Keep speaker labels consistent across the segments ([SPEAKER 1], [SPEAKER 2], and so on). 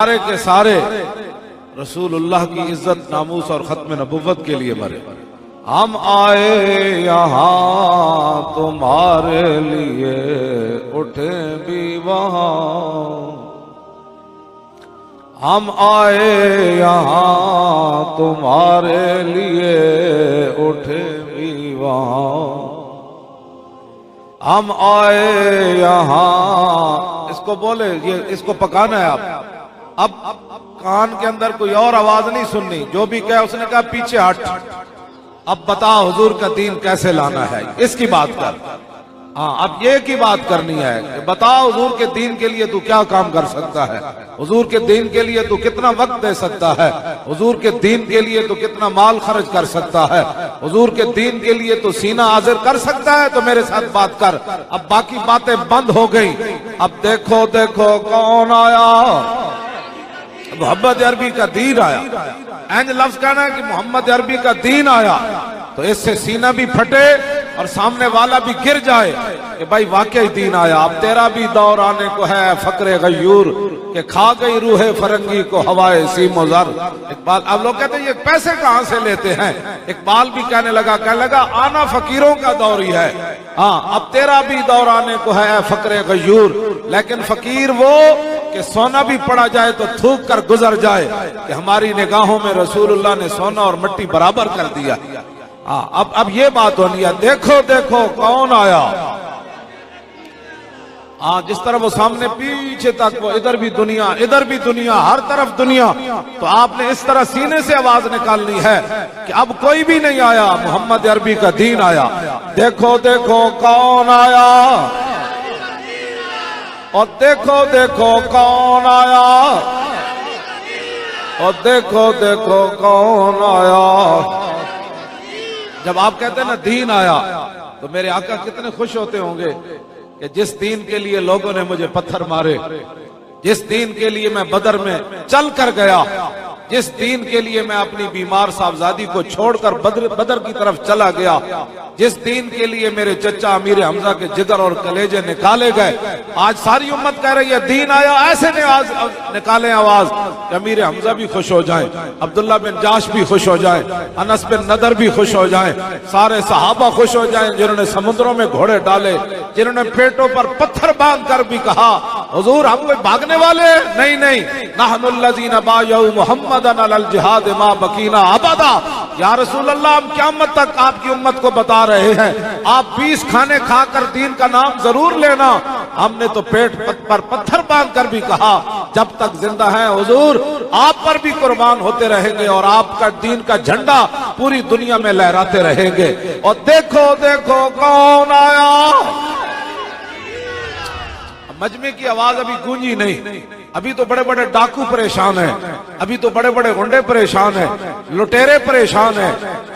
[SPEAKER 1] सारे के सारे रसूलुल्लाह की इज्जत, नामूस और खत्म नबुव्वत के लिए मरे। हम आए यहाँ तुम्हारे लिए, उठे भी वहाँ। हम आए यहाँ तुम्हारे लिए, उठे भी वहाँ। हम आए यहाँ, इसको बोले, ये इसको पकाना है आप। अब कान के अंदर कोई और आवाज नहीं सुननी, जो भी कहे उसने कहा पीछे हट। अब बता हुजूर का दीन कैसे लाना है, इसकी बात कर। हाँ, अब ये की बात करनी है कि बता हुजूर के दीन के लिए तू क्या काम कर सकता है, हुजूर के दीन के लिए तू कितना वक्त दे सकता है, हुजूर के दीन के लिए तू कितना माल खर्च कर सकता है, हुजूर के दीन के लिए तू सीना हाजिर कर सकता है, तो मेरे साथ बात कर। अब बाकी बातें बंद हो गई। अब देखो देखो कौन आया, मोहम्मद अरबी का दीन आया। इंज लफ्ज कहना है कि मोहम्मद अरबी का दीन आया, तो इससे सीना भी फटे और सामने वाला भी गिर जाए कि भाई वाकई दीन आया। अब तेरा भी दौर आने को है फकरे गयूर, के खा गई रूहे फरंगी को हवाए सीमोजर। इकबाल, अब लोग कहते हैं ये पैसे कहां से लेते हैं। इकबाल भी कहने लगा आना फकीरों का दौर ही है। हाँ, अब तेरा भी दौर आने को है फकरे गयूर, लेकिन फकीर वो कि सोना भी पड़ा जाए तो थूक कर गुजर जाए, कि हमारी निगाहों में रसूलुल्लाह ने सोना और मिट्टी बराबर कर दिया। हाँ, अब ये बात होनी है। देखो देखो कौन आया। हाँ, जिस तरह वो सामने पीछे तक, वो इधर भी दुनिया, इधर भी दुनिया, हर तरफ दुनिया, तो आपने इस तरह सीने से आवाज निकालनी है कि अब कोई भी नहीं आया, मोहम्मद अरबी का दीन आया। देखो देखो कौन आया, और देखो देखो कौन आया, और देखो देखो कौन आया। जब आप कहते हैं ना दीन आया, तो मेरे आका कितने खुश होते होंगे कि जिस दीन के लिए लोगों ने मुझे पत्थर मारे, जिस दीन के लिए मैं बदर में चल कर गया, जिस दीन के लिए मैं अपनी बीमार साहबजादी को छोड़कर बदर की तरफ चला गया, जिस दीन के लिए मेरे चचा अमीर हमजा के जिगर और कलेजे निकाले गए, आज सारी उम्मत कह रही है दीन आया। ऐसे निकाले आवाज कि अमीर हमजा भी खुश हो जाएं, अब्दुल्ला बिन जाश भी खुश हो जाएं, अनस बिन नदर भी खुश हो जाएं, सारे सहाबा खुश हो जाएं, जिन्होंने समुद्रों में घोड़े डाले, जिन्होंने पेटों पर पत्थर बांध कर भी कहा हुजूर हम कोई भागने वाले नहीं, नहीं, नहनुल्लज़ीना बायऊ मुहम्मदन अलल जिहाद मा बकीना अबदा। या रसूल अल्लाह, हम क़यामत तक आपकी उम्मत को बता रहे हैं, आप 20 खाने खाकर दीन का नाम जरूर लेना। हमने तो पेट पर पत्थर बांध कर भी कहा जब तक जिंदा है हुजूर आप पर भी कुर्बान होते रहेंगे और आपका दीन का झंडा पूरी दुनिया में लहराते रहेंगे। और देखो देखो कौन आया। मजमे की आवाज अभी गूंजी नहीं, अभी तो बड़े बड़े डाकू परेशान हैं, अभी तो बड़े बड़े गुंडे परेशान हैं, लुटेरे परेशान हैं,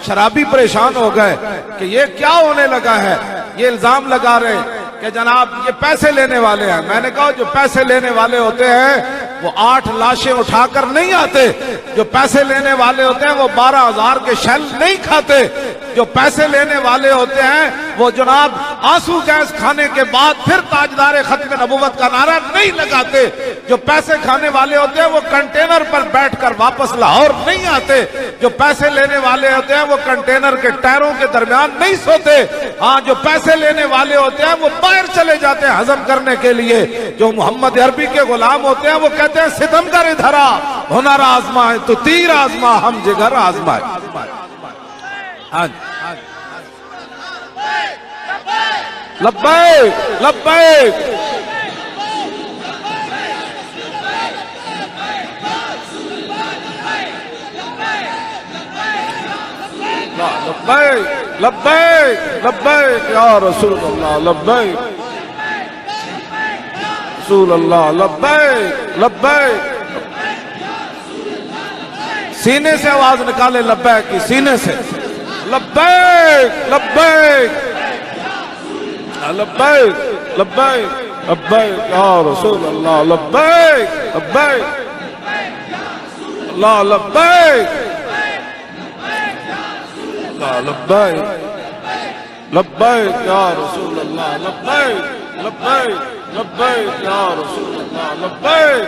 [SPEAKER 1] शराबी परेशान हो गए कि ये क्या होने लगा है। ये इल्जाम लगा रहे कि जनाब ये पैसे लेने वाले हैं। मैंने कहा जो पैसे लेने वाले होते हैं वो 8 लाशें उठाकर नहीं आते, जो पैसे लेने वाले होते हैं वो 12,000 के शेल नहीं खाते, जो पैसे लेने वाले होते हैं वो जनाब आंसू गैस खाने के बाद फिर ताजदार खत्म नबुव्वत का नारा नहीं लगाते, जो पैसे खाने वाले होते हैं वो कंटेनर पर बैठकर वापस लाहौर नहीं आते, जो पैसे लेने वाले होते हैं वो कंटेनर के टायरों के दरमियान नहीं सोते। हाँ, जो पैसे लेने वाले होते हैं वो बाहर चले जाते हैं हजम करने के लिए। जो मोहम्मद अरबी के गुलाम होते हैं वो कहते हैं सितमगर इधर आ, हुनर आजमाए तो तीर आजमा, हम जिगर आजमाए। हाँ, लब्बैक लब्बैक लब्बैक लब्बैक लब्बैक या रसूल अल्लाह, लब्बैक रसूल अल्लाह, लब्बैक लब्बैक। सीने से आवाज निकाले लब्बैक की, सीने से लब्बैक लब्बैक लब्बैक लब्बैक लब्बैक या रसूल अल्लाह, लब्बैक लब्बैक अल्लाह, लब्बैक लब्बैक लब्बैक या रसूल अल्लाह, लब्बैक लब्बैक लब्बैक या रसूल अल्लाह, लब्बैक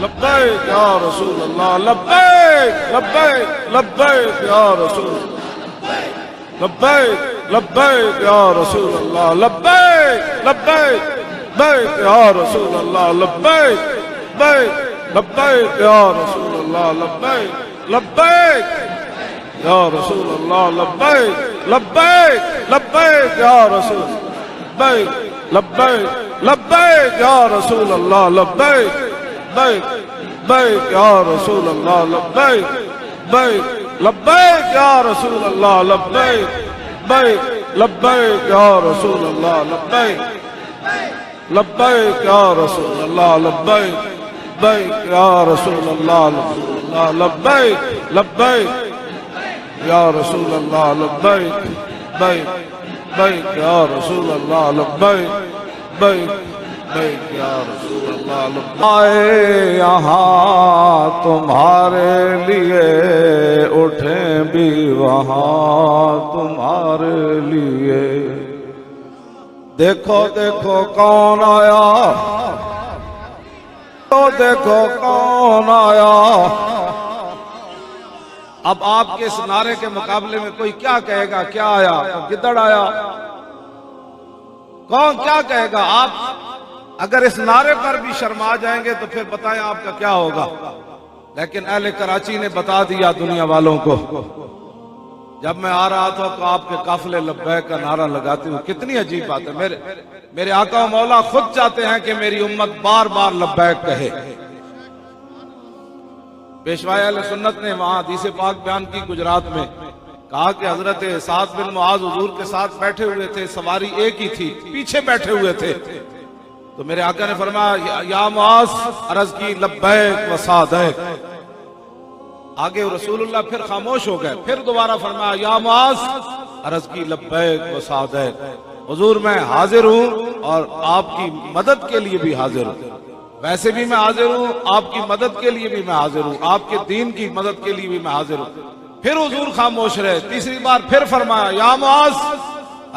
[SPEAKER 1] लब्बैक या रसूल अल्लाह, लब्बैक लब्बैक लब्बैक या रसूल, लब्बैक लब्बैक या रसूल अल्लाह, लब्बैक लब्बैक लब्बैक या रसूल अल्लाह, लब्बैक लब्बैक लब्बैक या रसूल अल्लाह, लब्बैक लब्बैक या रसूल अल्लाह, लब्बैक लब्बैक लब्बैक या रसूल, लब्बैक लब्बैक लब्बैक या रसूल अल्लाह, लब्बैक लब्बैक लब्बैक या रसूल अल्लाह, लब्बैक लब्बैक लब्बैक या रसूल अल्लाह, लब्बैक लब्बैक लब्बैक या रसूल अल्लाह, लब्बैक लब्बैक या रसूल अल्लाह, लब्बैक लब्बैक या रसूल अल्लाह, लब्बैक लब्बैक या रसूल अल्लाह, लब्बैक लब्बैक लब्बैक या रसूल अल्लाह, लब्बैक लब्बैक लब्बैक या रसूल अल्लाह, आए यहाँ तुम्हारे लिए, उठे भी वहाँ तुम्हारे लिए। देखो देखो कौन आया, तो देखो कौन आया। अब आपके इस नारे के मुकाबले में कोई क्या कहेगा, क्या आया, तो गिद्दड़ आया, कौन क्या कहेगा। आप अगर इस नारे पर भी शर्मा जाएंगे तो फिर बताएं आपका क्या होगा। लेकिन अहले कराची ने बता दिया दुनिया वालों को। जब मैं आ रहा था तो आपके काफिले लब्बैक का नारा लगाते हुए, कितनी अजीब बात है। मेरे आका मौला खुद चाहते हैं कि मेरी उम्मत बार बार लब्बैक कहे। पेशवाए अहले सुन्नत ने वहां हदीस पाक बयान की गुजरात में, कहा कि हजरत साद बिन मुआज हुजूर के साथ बैठे हुए थे, सवारी एक ही थी, पीछे बैठे हुए थे। तो मेरे आका ने फरमाया या मुआज, अर्ज की लब्बैक व सादैक। आगे रसूलुल्लाह फिर खामोश हो गए, फिर दोबारा फरमाया या मुआज, अर्ज की लब्बैक व सादैक। हुजूर मैं हाजिर हूं और आपकी मदद के लिए भी हाजिर हूं। वैसे भी मैं हाजिर हूं, आपकी मदद के लिए भी मैं हाजिर हूं, आपके दीन की मदद के लिए भी मैं हाजिर हूं। फिर हुजूर खामोश रहे, तीसरी बार फिर फरमाया या मुआज,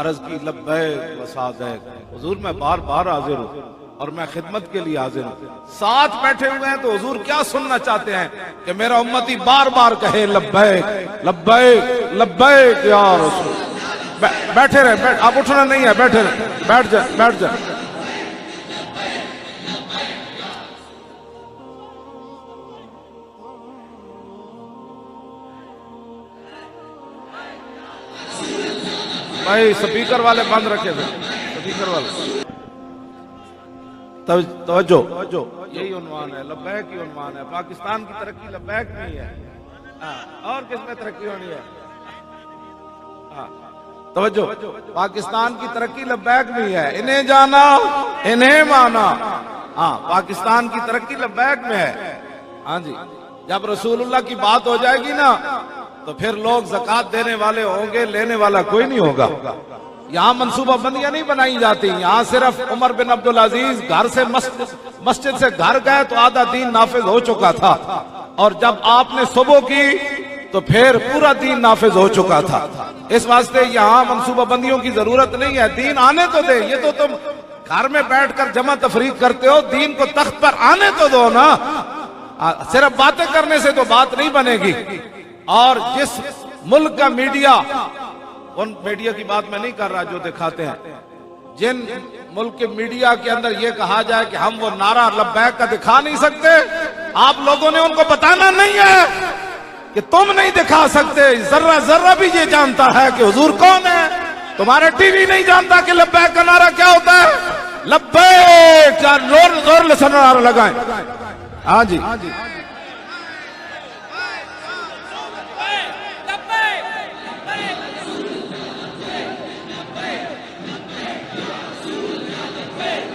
[SPEAKER 1] अर्ज की लब्बैक व सादैक। हुजूर मैं बार बार हाजिर हूं और मैं खिदमत के लिए हाजिर हूं। साथ बैठे हुए हैं तो हुजूर क्या सुनना चाहते हैं कि मेरा उम्मती बार बार कहे लब्बैक लब्बैक लब्बैक या रसूल। बैठे रहे, आप उठना नहीं है, बैठे रहे, बैठ जाए, बैठ जाए। भाई स्पीकर वाले बंद रखे थे, स्पीकर वाले। तवज्जो, यही उन्वान है, लब्बैक ही उन्वान है। पाकिस्तान की तरक्की लब्बैक नहीं है, और किसमें तरक्की होनी है। तवज्जो, पाकिस्तान की तरक्की लब्बैक नहीं है। इन्हें जाना इन्हें माना। हाँ, पाकिस्तान की तरक्की लब्बैक में है। हाँ जी, जब रसूलुल्लाह की बात हो जाएगी ना तो फिर लोग ज़कात देने वाले होंगे, लेने वाला कोई नहीं होगा। यहाँ मनसूबा बंदियां नहीं बनाई जाती। यहाँ सिर्फ उमर बिन अब्दुल अजीज घर से मस्जिद से घर गए तो आधा दीन नाफिज हो चुका था, और जब आपने सुबह की तो फिर पूरा दीन नाफिज हो चुका था। इस वास्ते यहाँ मनसूबा बंदियों की जरूरत नहीं है। दीन आने तो दे, ये तो तुम घर में बैठकर जमा तफरीक करते हो, दीन को तख्त पर आने तो दो ना। सिर्फ बातें करने से तो बात नहीं बनेगी। और जिस मुल्क का मीडिया, उन मीडिया की बात मैं नहीं कर रहा जो दिखाते हैं, जिन मुल्क के मीडिया के अंदर यह कहा जाए कि हम वो नारा लब्बैक का दिखा नहीं सकते, आप लोगों ने उनको बताना नहीं है कि तुम नहीं दिखा सकते। जर्रा जर्रा भी ये जानता है कि हुजूर कौन है। तुम्हारा टीवी नहीं जानता कि लब्बैक का नारा क्या होता है। लब्बैक जोर जोर से नारा लगाएं। हाँ जी,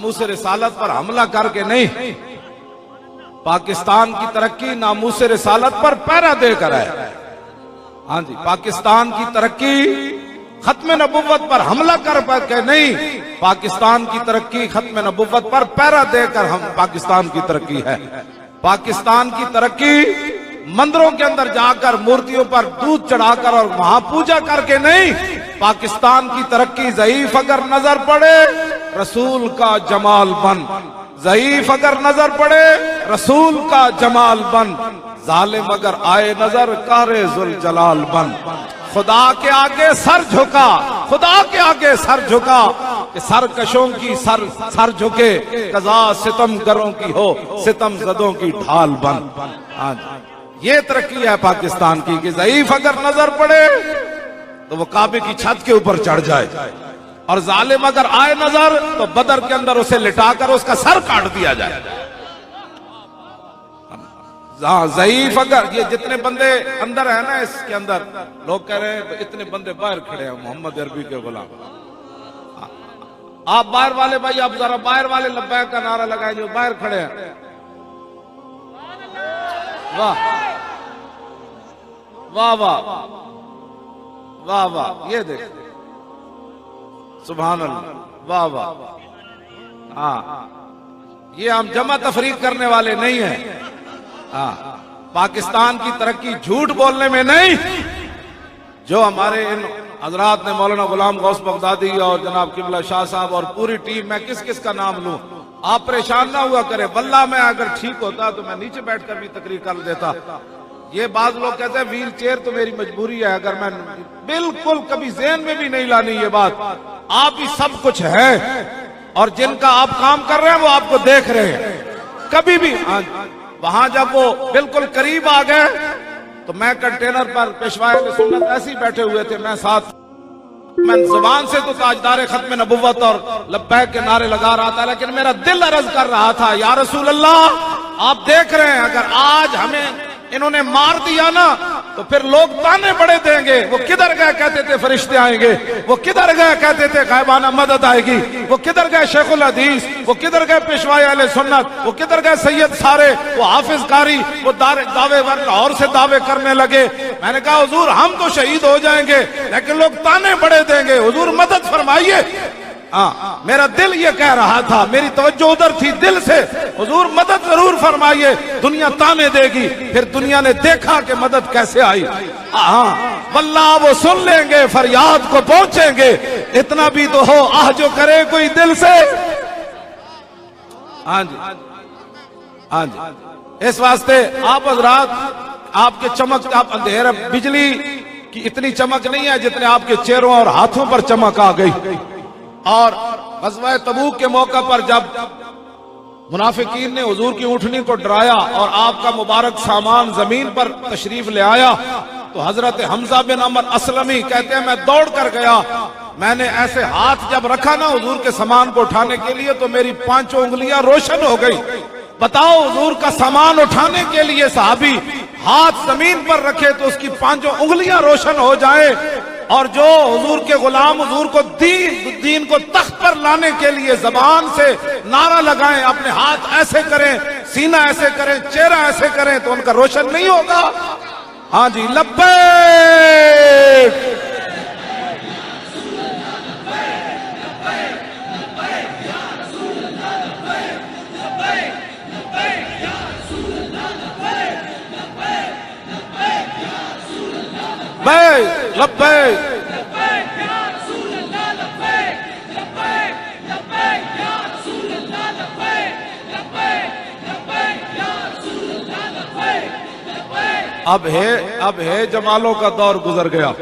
[SPEAKER 1] नामूस रिसालत पर हमला करके नहीं, पाकिस्तान की तरक्की नामूस रिसालत पर पहरा देकर है। हाँ जी, पाकिस्तान की तरक्की खत्म नबुव्वत पर हमला कर नहीं, पाकिस्तान की तरक्की खत्म नबुव्वत पर पहरा देकर हम पाकिस्तान की तरक्की है। पाकिस्तान की तरक्की मंदिरों के अंदर जाकर मूर्तियों पर दूध चढ़ाकर और महापूजा करके नहीं। पाकिस्तान की तरक्की ज़ईफ अगर नजर पड़े, रसूल का जमाल बन, ज़ईफ अगर नजर पड़े रसूल का जमाल बन, जालिम अगर आए नजर कारे जुल जलाल बन। खुदा के आगे सर झुका, खुदा के आगे सर झुका कि सरकशों की सर झुके, कज़ा सितमगरों की हो सितम ज़दों की ढाल बन। ये तरक्की है पाकिस्तान की कि ज़ईफ अगर नजर पड़े तो वो काबे की छत के ऊपर चढ़ जाए, और जालिम अगर आए नजर तो बदर के अंदर उसे लिटाकर उसका सर काट दिया जाए। ज़ईफ अगर, ये जितने बंदे अंदर है ना इसके अंदर, लोग कह रहे हैं इतने बंदे बाहर खड़े हैं मोहम्मद अरबी के गुलाम। आप बाहर वाले भाई, आप जरा बाहर वाले लब्बैक का नारा लगाएं जो बाहर खड़े हैं। वाह वाह वाह वाह वाह, ये देख, सुभान अल्लाह, वाह वाह। हाँ, ये हम जमा तफरीक करने वाले नहीं हैं। हाँ, पाकिस्तान की तरक्की झूठ बोलने में नहीं। जो हमारे इन हजरात ने, मौलाना गुलाम गौस बगदादी और जनाब किबला शाह साहब और पूरी टीम, मैं किस किस का नाम लूं, आप परेशान ना हुआ करें। वल्लाह मैं अगर ठीक होता तो मैं नीचे बैठकर भी तकरीर कर देता। ये बात लोग कहते हैं व्हील चेयर तो मेरी मजबूरी है, अगर मैं बिल्कुल कभी ज़हन में भी नहीं लानी ये बात। आप ही सब कुछ है, और जिनका आप काम कर रहे हैं वो आपको देख रहे हैं। कभी भी वहां जब वो बिल्कुल करीब आ गए तो मैं कंटेनर पर पेशवाए सुन्नत ऐसे ही बैठे हुए थे, मैं साथ, मैं जुबान से तो ताजदार खत्म नबुव्वत और लब्बैक के नारे लगा रहा था, लेकिन मेरा दिल अर्ज कर रहा था या रसूल अल्लाह आप देख रहे हैं, अगर आज हमें इन्होंने मार दिया ना तो फिर लोग ताने बड़े देंगे। वो किधर गए कहते थे फरिश्ते आएंगे, वो किधर गए कहते थे गायबाना मदद आएगी, वो किधर गए शेखुल हदीस, वो किधर गए पेशवाए अहले सुन्नत, वो किधर गए सैयद सारे, वो हाफिज कारी, वो दावे लाहौर से दावे करने लगे। मैंने कहा हुजूर हम तो शहीद हो जाएंगे, लेकिन लोग ताने बड़े देंगे, हुजूर मदद फरमाइए। हाँ, मेरा दिल ये कह रहा था, मेरी तवज्जो उधर थी दिल से, हुजूर मदद जरूर फरमाइए, दुनिया ताने देगी। फिर दुनिया ने देखा कि मदद कैसे आई। हाँ, वल्लाह वो सुन लेंगे, फरियाद को पहुंचेंगे। इतना भी तो हो, आह जो करे कोई दिल से। हाँ जी, हाँ जी, इस वास्ते आप हजरात, आपके चमक, आप अंधेरा, बिजली की इतनी चमक नहीं है जितने आपके चेहरों और हाथों पर चमक आ गई। और ग़ज़वा तबूक के मौका पर जब मुनाफिकीन ने हुजूर की ऊँटनी को डराया और आपका मुबारक सामान जमीन पर तशरीफ ले आया, तो हजरत हमजा बिन अमर असलमी कहते हैं मैं दौड़ कर गया, मैंने ऐसे हाथ जब रखा ना हुजूर के सामान को उठाने के लिए तो मेरी पांचों उंगलियां रोशन हो गई। बताओ, हुजूर का सामान उठाने के लिए सहाबी हाथ जमीन पर रखे तो उसकी पांचों उंगलियां रोशन हो जाए, और जो हुजूर के गुलाम हुजूर को दीन को तख्त पर लाने के लिए जबान से नारा लगाएं, अपने हाथ ऐसे करें, सीना ऐसे करें, चेहरा ऐसे करें, तो उनका रोशन नहीं होगा। हाँ जी, लब्बैक लब्बैक अब है जमालों का दौर गुजर गया।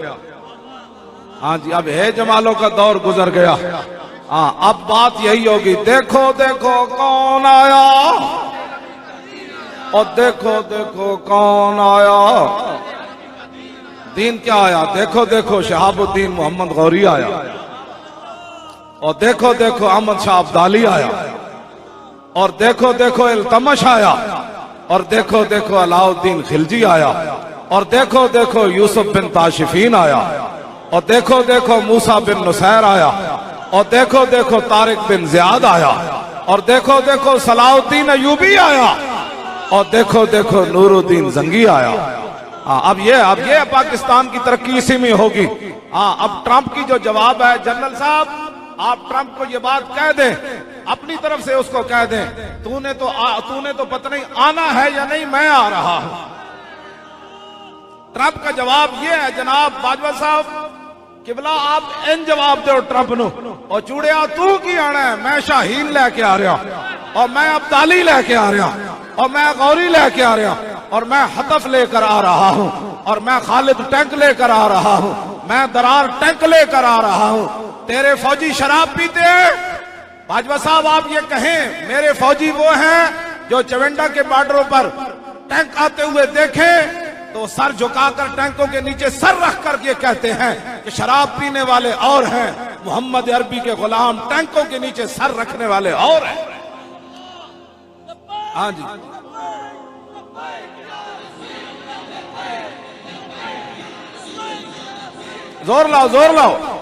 [SPEAKER 1] हाँ जी, अब है जमालों का दौर गुजर गया। हाँ, अब बात यही होगी, देखो देखो कौन आया, और देखो देखो कौन आया। दीन क्या आया, देखो देखो शहाबुद्दीन मोहम्मद गौरी आया, और देखो देखो अहमद शाह अब्दाली आया, और देखो देखो इल्तमश आया, और देखो देखो अलाउद्दीन खिलजी आया, और देखो देखो यूसुफ बिन ताशिफीन आया, और देखो देखो मूसा बिन नुसैर आया, और देखो देखो तारिक बिन ज़ियाद आया, और देखो देखो सलाउद्दीन अयूबी आया, और देखो देखो नूरुद्दीन जंगी आया। अब ये पाकिस्तान की तरक्की इसी में होगी। हाँ, अब ट्रंप की जो जवाब है, जनरल साहब आप ट्रंप को ये बात कह दें, अपनी तरफ से उसको कह दें, तूने तो पता नहीं आना है या नहीं, मैं आ रहा हूं। ट्रंप का जवाब ये है, जनाब बाजवा साहब किबला आप इन जवाब दो ट्रंप नु, और चूड़िया तू की आना है, मैं शाहीन लेके आ रहा। और मैं अब्दाली लेके आ रहा, और मैं गौरी लेके आ रहा, और मैं हतफ लेकर आ रहा हूं, और मैं खालिद टैंक लेकर आ रहा हूं, मैं दरार टैंक लेकर आ रहा हूं। तेरे फौजी शराब पीते हैं? बाजवा साहब आप ये कहें मेरे फौजी वो हैं जो चवेंडा के बॉर्डरों पर टैंक आते हुए देखें तो सर झुकाकर टैंकों के नीचे सर रख कर ये कहते हैं कि शराब पीने वाले और हैं, मोहम्मद अरबी के गुलाम टैंकों के नीचे सर रखने वाले और हैं। हाँ जी, जोर लाओ, जोर लाओ।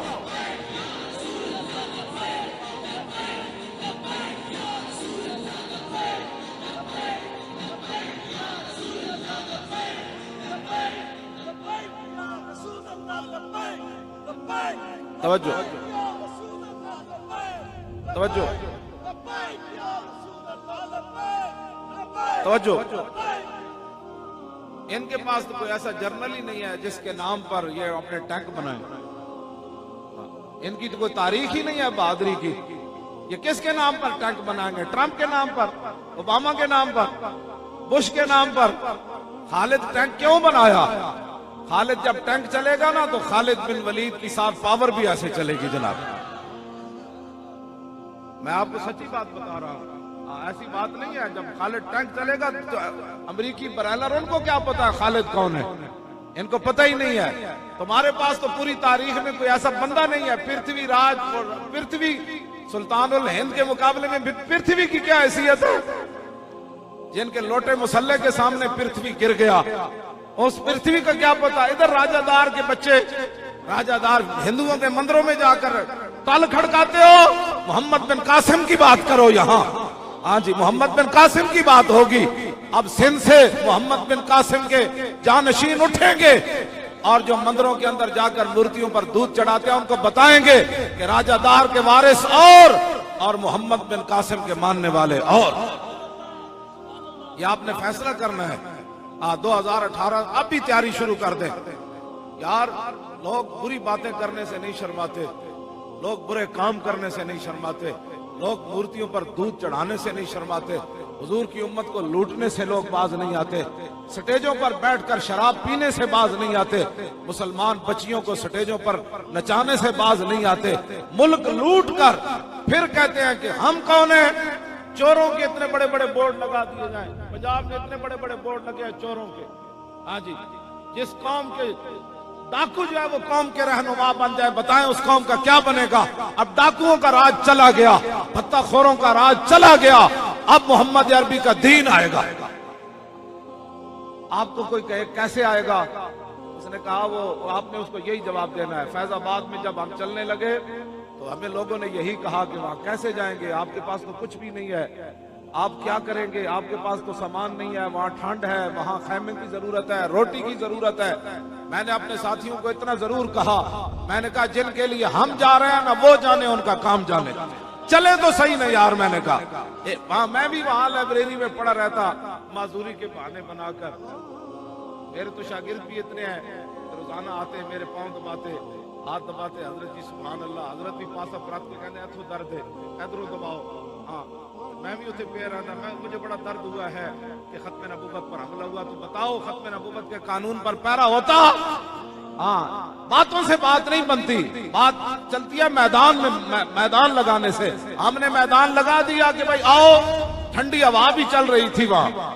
[SPEAKER 1] तवज्जो, तवज्जो, तवज्जो। इनके पास तो कोई ऐसा जर्नल ही नहीं है जिसके नाम पर ये अपने टैंक बनाए। इनकी तो कोई तारीख ही नहीं है बहादुरी की। ये किसके नाम पर टैंक बनाएंगे? ट्रंप के नाम पर, ओबामा के नाम पर, बुश के नाम पर। खालिद टैंक क्यों बनाया? खालिद जब टैंक चलेगा ना तो खालिद बिन वलीद की साथ पावर भी ऐसे चलेगी जनाब। मैं आपको सच्ची बात बता रहा हूं, ऐसी बात नहीं है। जब खालिद टैंक चलेगा तो अमेरिकी बरैलर उनको क्या पता है खालिद कौन है? इनको पता ही नहीं है। तुम्हारे पास तो पूरी तारीख में कोई ऐसा बंदा नहीं है। पृथ्वीराज, पृथ्वी सुल्तानुल हिंद के मुकाबले में पृथ्वी की क्या हैसियत है? जिनके लोटे मुसल्ले के सामने पृथ्वी गिर गया, उस पृथ्वी का क्या पता? इधर राजादार के बच्चे, राजादार हिंदुओं के मंदिरों में जाकर ताल खड़काते हो। मोहम्मद बिन कासिम की बात करो यहाँ। हाँ जी, मोहम्मद बिन कासिम की बात होगी। अब सिंध से मोहम्मद बिन कासिम के जानशीन उठेंगे और जो मंदिरों के अंदर जाकर मूर्तियों पर दूध चढ़ाते हैं उनको बताएंगे कि राजादार के वारिस और मोहम्मद बिन कासिम के मानने वाले और। ये आपने फैसला करना है। 2018 अब भी तैयारी शुरू कर दें यार। लोग बुरी बातें करने से नहीं शर्माते, लोग बुरे काम करने से नहीं शर्माते, लोग मूर्तियों पर दूध चढ़ाने से नहीं शर्माते, हुजूर की उम्मत को लूटने से लोग बाज नहीं आते, स्टेजों पर बैठकर शराब पीने से बाज नहीं आते, मुसलमान बच्चियों को स्टेजों पर नचाने से बाज नहीं आते। मुल्क लूट कर फिर कहते हैं कि हम कौन है? चोरों के इतने बड़े बड़े बोर्ड लगा दिए जाएं। पंजाब में इतने बड़े बड़े बोर्ड लगे हैं चोरों के। हाँ जी, जिस कौम के डाकू जो है वो कौम के रहनुमा बन जाए, बताएं उस कौम का क्या बनेगा? अब डाकुओं का राज चला गया, पत्ताखोरों का राज चला गया, अब मोहम्मद अरबी का दीन आएगा। आपको कोई कहे कैसे आएगा? उसने कहा वो आपने उसको यही जवाब देना है। फैजाबाद में जब हम चलने लगे तो हमें लोगों ने यही कहा कि वहां कैसे जाएंगे, आपके पास तो कुछ भी नहीं है, आप क्या करेंगे, आपके पास तो सामान नहीं है, वहां ठंड है, वहां खैमे की जरूरत है, रोटी की जरूरत है। मैंने अपने साथियों को इतना जरूर कहा, मैंने कहा जिनके लिए हम जा रहे हैं ना वो जाने, उनका काम जाने, चले तो सही नहीं यार। मैंने कहा मैं भी वहां लाइब्रेरी में पढ़ा रहता माजूरी के बहाने बनाकर। मेरे तो शागिर्द भी इतने हैं, रोजाना आते मेरे पांव दबाते, हाथ दबाते, हजरत जी सुभान अल्लाह, हजरत भी पासा प्रत के कहने इथों दर्द है, इधरों दबाओ। हाँ, मैं भी उसे पे रहना, मुझे बड़ा दर्द हुआ है कि खत्म नबूवत पर हमला हुआ, तो बताओ खत्म नबूवत के कानून पर पैरा होता? हाँ, बातों से बात नहीं बनती, बात चलती है मैदान में, मैदान लगाने से। हमने मैदान लगा दिया कि भाई आओ, ठंडी हवा भी चल रही थी वहां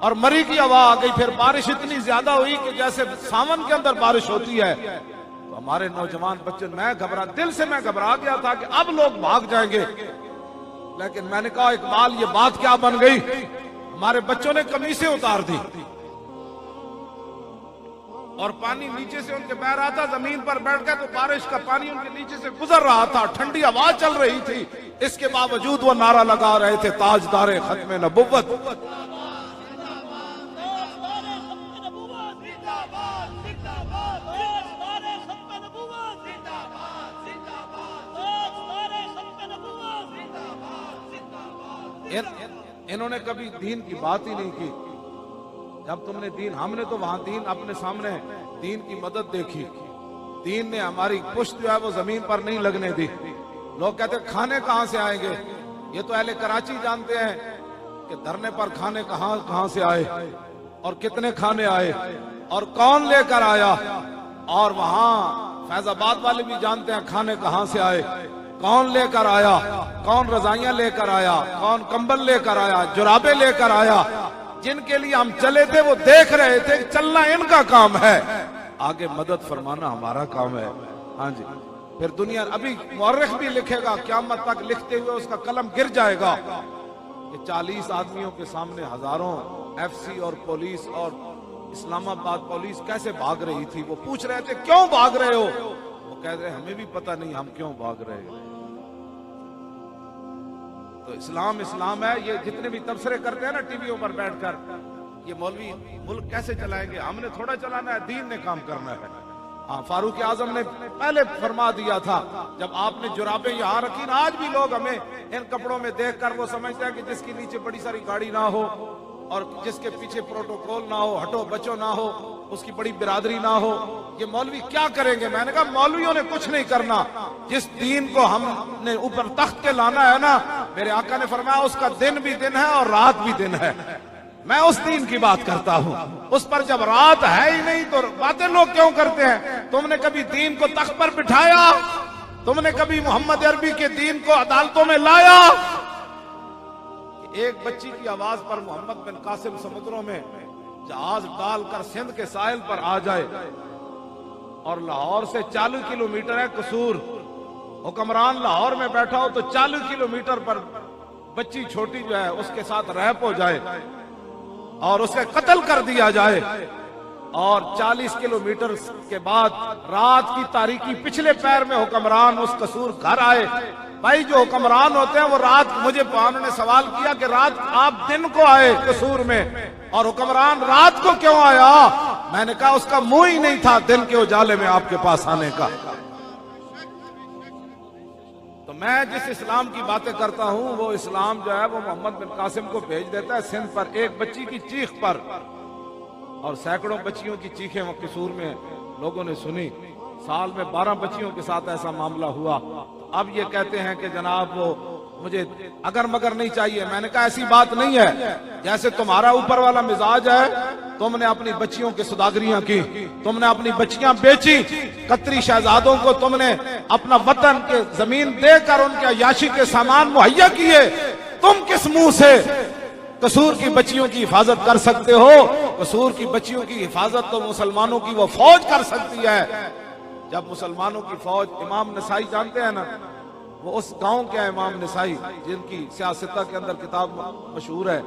[SPEAKER 1] और मरी की हवा आ गई। फिर बारिश इतनी ज्यादा हुई कि जैसे सावन के अंदर बारिश होती है, तो हमारे नौजवान बच्चे, मैं घबरा, दिल से मैं घबरा गया था कि अब लोग भाग जाएंगे। लेकिन मैंने कहा इकबाल ये बात क्या बन गई? हमारे बच्चों ने कमीजें उतार दी और पानी नीचे से उनके बह रहा था, जमीन पर बैठ गए तो बारिश का पानी उनके नीचे से गुजर रहा था, ठंडी हवा चल रही थी। इसके बावजूद वो नारा लगा रहे थे ताजदारे खत्म नबुव्वत। इन्होंने कभी दीन की बात ही नहीं की। जब तुमने दीन, हमने तो वहां दीन अपने सामने दीन की मदद देखी, दीन ने हमारी पुश्त जो है वो जमीन पर नहीं लगने दी। लोग कहते खाने कहां से आएंगे? ये तो अहले कराची जानते हैं कि धरने पर खाने कहां कहां से आए और कितने खाने आए और कौन लेकर आया, और वहां फैजाबाद वाले भी जानते हैं खाने कहां से आए, कौन लेकर आया, कौन रजाइयां लेकर आया, कौन कंबल लेकर आया, जुराबे लेकर आया। जिनके लिए हम चले थे वो देख रहे थे, चलना इनका काम है, आगे मदद फरमाना हमारा काम है। हाँ जी, फिर दुनिया अभी मौरख भी लिखेगा, क़यामत तक लिखते हुए उसका कलम गिर जाएगा कि 40 आदमियों के सामने हजारों एफसी और पुलिस और इस्लामाबाद पुलिस कैसे भाग रही थी। वो पूछ रहे थे क्यों भाग रहे हो, वो कह रहे हमें भी पता नहीं हम क्यों भाग रहे हैं। तो इस्लाम इस्लाम है। ये जितने भी तबसरे करते हैं ना टीवियों पर बैठकर, ये मौलवी मुल्क कैसे चलाएंगे, हमने थोड़ा चलाना है, दीन ने काम करना है। हाँ, फारूक आजम ने पहले फरमा दिया था, जब आपने जुराबे यहाँ रखी ना, आज भी लोग हमें इन कपड़ों में देखकर वो समझते हैं कि जिसके नीचे बड़ी सारी गाड़ी ना हो और जिसके पीछे प्रोटोकॉल ना हो, हटो बचो ना हो, उसकी बड़ी बिरादरी ना हो, ये मौलवी क्या करेंगे। मैंने कहा मौलवियों ने कुछ नहीं करना, जिस दीन को हमने ऊपर तख्त के लाना है ना, मेरे आका ने फरमाया उसका दिन भी दिन है और रात भी दिन है। मैं उस दीन की बात करता हूं, उस पर जब रात है ही नहीं तो बातें लोग क्यों करते हैं। तुमने कभी दीन को तख्त पर बिठाया, तुमने कभी मोहम्मद अरबी के दीन को अदालतों में लाया। एक बच्ची की आवाज पर मोहम्मद बिन कासिम समुद्रों में जहाज डालकर सिंध के साहिल पर आ जाए, और लाहौर से 40 किलोमीटर है कसूर, हुक्मरान लाहौर में बैठा हो तो 40 किलोमीटर पर बच्ची छोटी जो है उसके साथ रैप हो जाए और उसे कत्ल कर दिया जाए, और 40 किलोमीटर के बाद रात की तारीकी पिछले पैर में हुक्मरान उस कसूर घर आए। भाई जो हुक्मरान होते हैं वो रात, मुझे उन्होंने सवाल किया कि रात आप दिन को आए कसूर में और हुक्मरान रात को क्यों आया। मैंने कहा उसका मुंह ही नहीं था दिन के उजाले में आपके पास आने का। तो मैं जिस इस्लाम की बातें करता हूं वो इस्लाम जो है वो मोहम्मद बिन कासिम को भेज देता है सिंध पर एक बच्ची की चीख पर, और सैकड़ों बच्चियों की चीखें वो कसूर में लोगों ने सुनी। साल में 12 बच्चियों के साथ ऐसा मामला हुआ। अब ये कहते हैं कि जनाब वो मुझे अगर मगर नहीं चाहिए। मैंने कहा ऐसी बात नहीं है, जैसे तुम्हारा ऊपर वाला मिजाज है, तुमने अपनी बच्चियों की सौदागरियां की, तुमने अपनी बच्चियां बेची, कतरी शहजादों को तुमने अपना वतन के जमीन देकर उनके अय्याशी के सामान मुहैया किए। तुम किस मुंह से कसूर की बच्चियों की हिफाजत कर सकते हो? कसूर की बच्चियों की हिफाजत तो मुसलमानों की वो फौज कर सकती है। जब मुसलमानों की फौज, इमाम नसाई जानते हैं ना, वो उस गांव के इमाम नसाई जिनकी सियासत के अंदर किताब मशहूर है,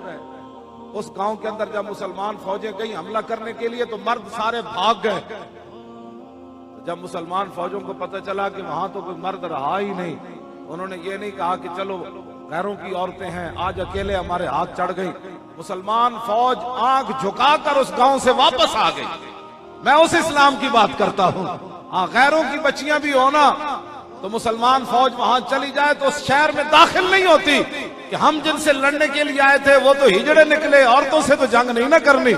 [SPEAKER 1] उस गांव के अंदर जब मुसलमान फौजें गई हमला करने के लिए तो मर्द सारे भाग गए। जब मुसलमान फौजों को पता चला कि वहां तो कोई मर्द रहा ही नहीं, उन्होंने ये नहीं कहा कि चलो गैरों की औरतें हैं आज अकेले हमारे हाथ चढ़ गई। मुसलमान फौज आंख झुकाकर उस गांव से वापस आ गई। मैं उस इस्लाम की बात करता हूं। हाँ, गैरों की बच्चियां भी हो ना तो मुसलमान फौज वहां चली जाए तो उस शहर में दाखिल नहीं होती कि हम जिनसे लड़ने के लिए आए थे वो तो हिजड़े निकले, औरतों से तो जंग नहीं ना करनी।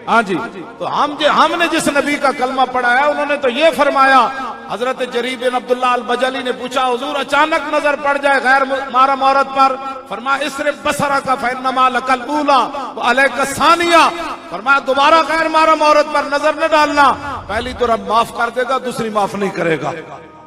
[SPEAKER 1] हाँ जी, तो हमने जिस नबी का कलमा पढ़ा है उन्होंने तो ये फरमाया। हजरत जरीर बिन अब्दुल्लाह अल बजली ने पूछा हुजूर अचानक नजर पड़ जाए गैर महरम औरत पर, फरमाया इसरिफ बसरा का फइन्नमा लकल ऊला व अलैका सानिया, फरमाया दोबारा गैर महरम औरत पर नजर न डालना, पहली तो रब माफ कर देगा, दूसरी माफ नहीं करेगा।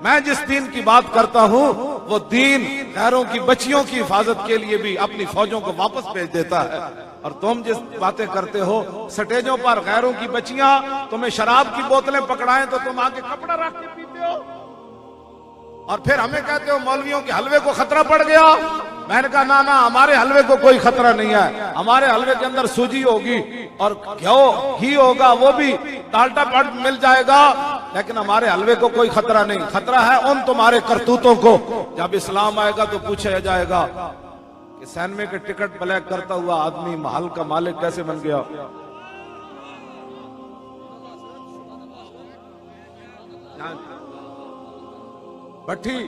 [SPEAKER 1] मैं जिस दीन की बात करता हूं वो दीन गैरों की बच्चियों की हिफाजत के लिए भी अपनी फौजों को वापस भेज देता है। और तुम जिस बातें करते हो स्टेजों पर गैरों की बच्चियां तुम्हें शराब की बोतलें पकड़ाएं तो तुम आके कपड़ा रख के पीते हो, और फिर हमें कहते हो मौलवियों के हलवे को खतरा पड़ गया। मैंने कहा ना ना, हमारे हलवे को कोई खतरा नहीं है। हमारे हलवे के अंदर सूजी होगी और घी होगा, वो भी डाल्टा पड़ मिल जाएगा, लेकिन हमारे हलवे को कोई खतरा नहीं। खतरा है उन तुम्हारे करतूतों को। जब इस्लाम आएगा तो पूछा जाएगा कि सैनमे के टिकट ब्लैक करता हुआ आदमी महल का मालिक कैसे बन गया। भट्टी,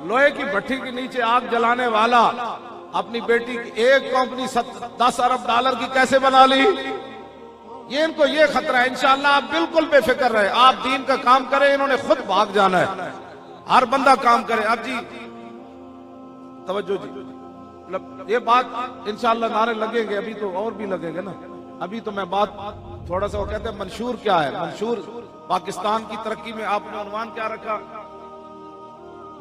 [SPEAKER 1] लोहे की भट्टी के नीचे आग जलाने वाला अपनी बेटी की एक कंपनी 10 अरब डॉलर की कैसे बना ली। ये इनको ये खतरा है। इंशाअल्लाह आप बिल्कुल बेफिक्र रहे, आप दीन का काम करें, इन्होंने खुद भाग जाना है। हर बंदा काम करे। अब जी तवज्जो जी, मतलब ये बात इंशाअल्लाह नारे लगेंगे, अभी तो और भी लगेंगे ना। अभी तो मैं बात थोड़ा सा, वो कहते हैं मंशूर क्या है, मंशूर पाकिस्तान की तरक्की में आपने अनुमान क्या रखा?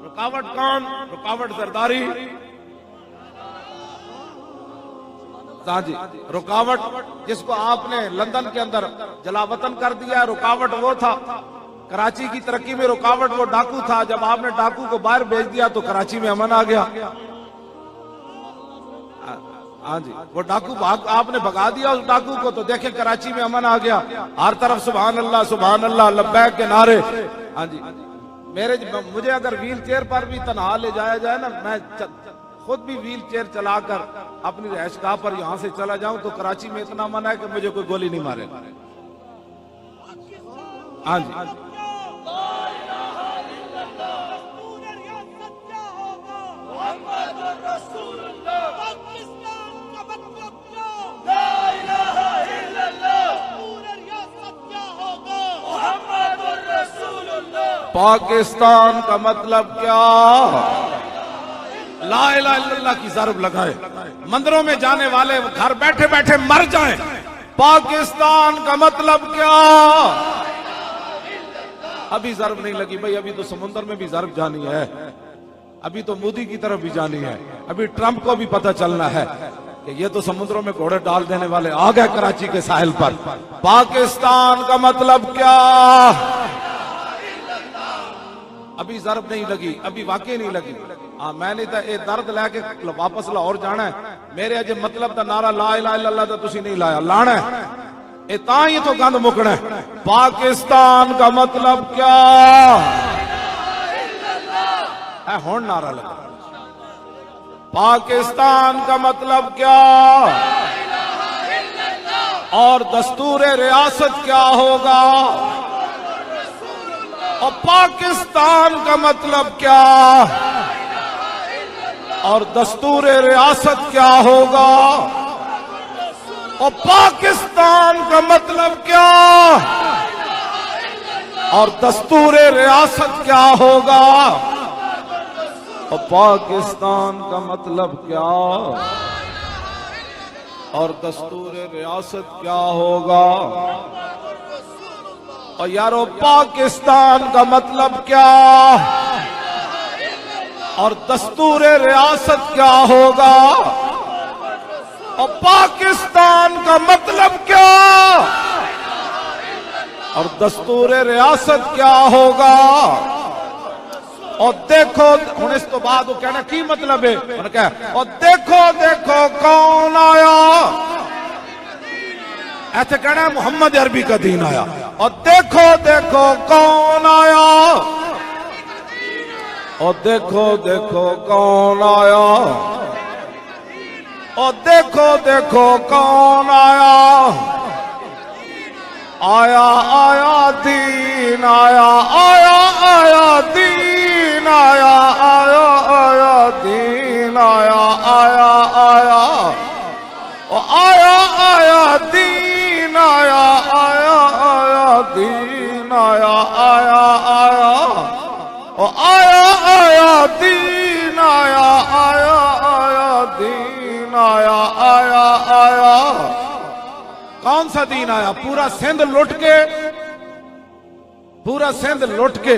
[SPEAKER 1] रुकावट कौन? रुकावट जरदारी। हाँ जी, रुकावट जिसको आपने लंदन के अंदर जलावतन कर दिया, रुकावट वो था। कराची की तरक्की में रुकावट वो डाकू था। जब आपने डाकू को बाहर भेज दिया तो कराची में अमन आ गया। हाँ जी, वो डाकू आपने भगा दिया उस डाकू को, तो देखे कराची में अमन आ गया। हर तरफ सुभान अल्लाह लब्बैक के नारे। हाँ जी, मुझे अगर व्हील चेयर पर भी तनहा ले जाया जाए ना, मैं खुद भी व्हील चेयर चलाकर अपनी रहशगाह पर यहां से चला जाऊं, तो कराची में इतना मन है कि मुझे कोई गोली नहीं मारेगा। हाँ जी, पाकिस्तान का मतलब क्या? ला इलाहा इल्लल्लाह की ज़रब लगाए, मंदिरों में जाने वाले घर बैठे बैठे मर जाएं। पाकिस्तान का मतलब क्या? अभी ज़रब नहीं लगी भाई, अभी तो समुद्र में भी ज़रब जानी है, अभी तो मोदी की तरफ भी जानी है, अभी ट्रंप को भी पता चलना है कि ये तो समुद्रों में घोड़े डाल देने वाले आ गए कराची के साहिल पर। पाकिस्तान का मतलब क्या? अभी ज़रब नहीं लगी, अभी वाकई नहीं लगी। हाँ, मैंने तो ये दर्द लेके वापस लाहौर जाना है। मेरे अजे मतलब का नारा ला इलाहा इल्लल्लाह तो तुसी नहीं लाया, लाना है ये तां ही तो गंद मुकना है। पाकिस्तान का मतलब क्या है? हुण नारा लगा, पाकिस्तान का मतलब क्या? और दस्तूर रियासत क्या होगा? और पाकिस्तान का मतलब क्या? और दस्तूर रियासत क्या होगा? और पाकिस्तान का मतलब क्या? और दस्तूर रियासत क्या होगा? और पाकिस्तान का मतलब क्या? और दस्तूर रियासत क्या होगा? और यारो पाकिस्तान का मतलब क्या? और दस्तूर रियासत क्या होगा? और पाकिस्तान का मतलब क्या? और दस्तूर रियासत क्या होगा? और देखो हूं इस तो बाद वो कहना की मतलब है, उन्होंने कहा और देखो देखो कौन आया, ऐसे कहना है मोहम्मद अरबी का दीन आया। और देखो देखो कौन आया, और देखो देखो कौन आया, और देखो देखो कौन आया, आया आया दीन आया, आया आया दीन आया, आया आया दीन आया, आया आया और आया आया दीन आया, आया आया दीन आया, आया आया और आया आया दीन आया, आया आया दीन आया, आया आया। कौन सा दीन आया? पूरा सिंध लुट के, पूरा सिंध लुट के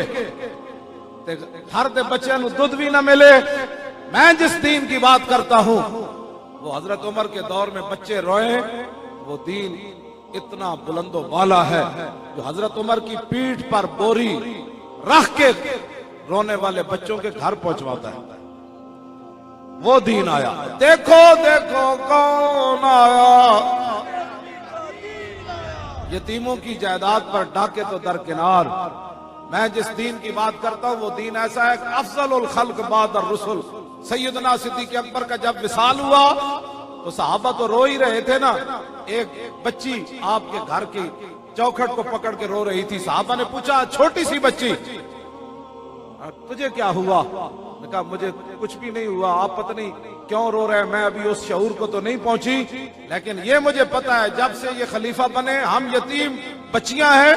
[SPEAKER 1] हर दे बच्चों को दूध भी ना मिले। मैं जिस दीन की बात करता हूं वो हजरत उमर के दौर में बच्चे रोए, वो दीन इतना बुलंदो वाला है जो हजरत उमर की पीठ पर बोरी रख के रोने वाले बच्चों के घर पहुंचवाता है। वो दीन आया। देखो देखो कौन आया, यतीमों की जायदाद पर डाके तो दरकिनार। मैं जिस दीन की बात करता हूं वो दीन ऐसा है, अफजलुल खल्क बादर रसूल। सैयदना सिद्दीक अकबर का जब विसाल हुआ तो सहाबा तो रो ही रहे थे ना। एक बच्ची आपके घर की चौखट को पकड़ के रो रही थी। सहाबा ने पूछा, छोटी सी बच्ची, तुझे क्या हुआ? ने कहा मुझे कुछ भी नहीं हुआ, आप पता नहीं क्यों रो रहे हैं, मैं अभी उस शऊर को तो नहीं पहुंची, लेकिन ये मुझे पता है जब से ये खलीफा बने हम यतीम बच्चियां हैं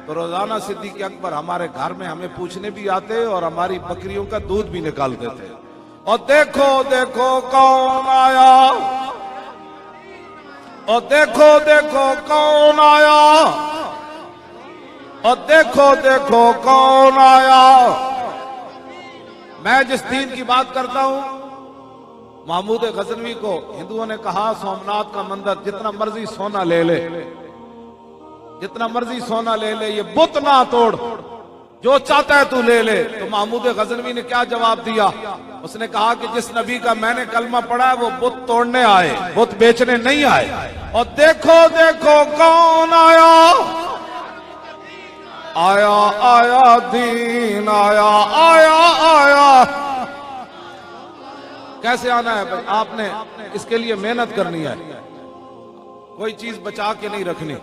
[SPEAKER 1] तो रोजाना सिद्दीक अकबर हमारे घर में हमें पूछने भी आते और हमारी बकरियों का दूध भी निकालते थे। और देखो देखो कौन आया, और देखो देखो कौन आया, और देखो देखो कौन आया। मैं जिस दीन की बात करता हूं, महमूद गजनवी को हिंदुओं ने कहा सोमनाथ का मंदिर जितना मर्जी सोना ले ले, जितना मर्जी सोना ले ले, ये बुत ना तोड़, जो चाहता है तू ले ले। तो महमूद गजनवी ने क्या जवाब दिया? उसने कहा कि जिस नबी का मैंने कलमा पढ़ा है वो बुत तोड़ने आए, बुत बेचने नहीं आए। और देखो देखो कौन आया, आया आया दीन आया, आया आया। कैसे आना है भाई? आपने इसके लिए मेहनत करनी है, कोई चीज बचा के नहीं रखनी।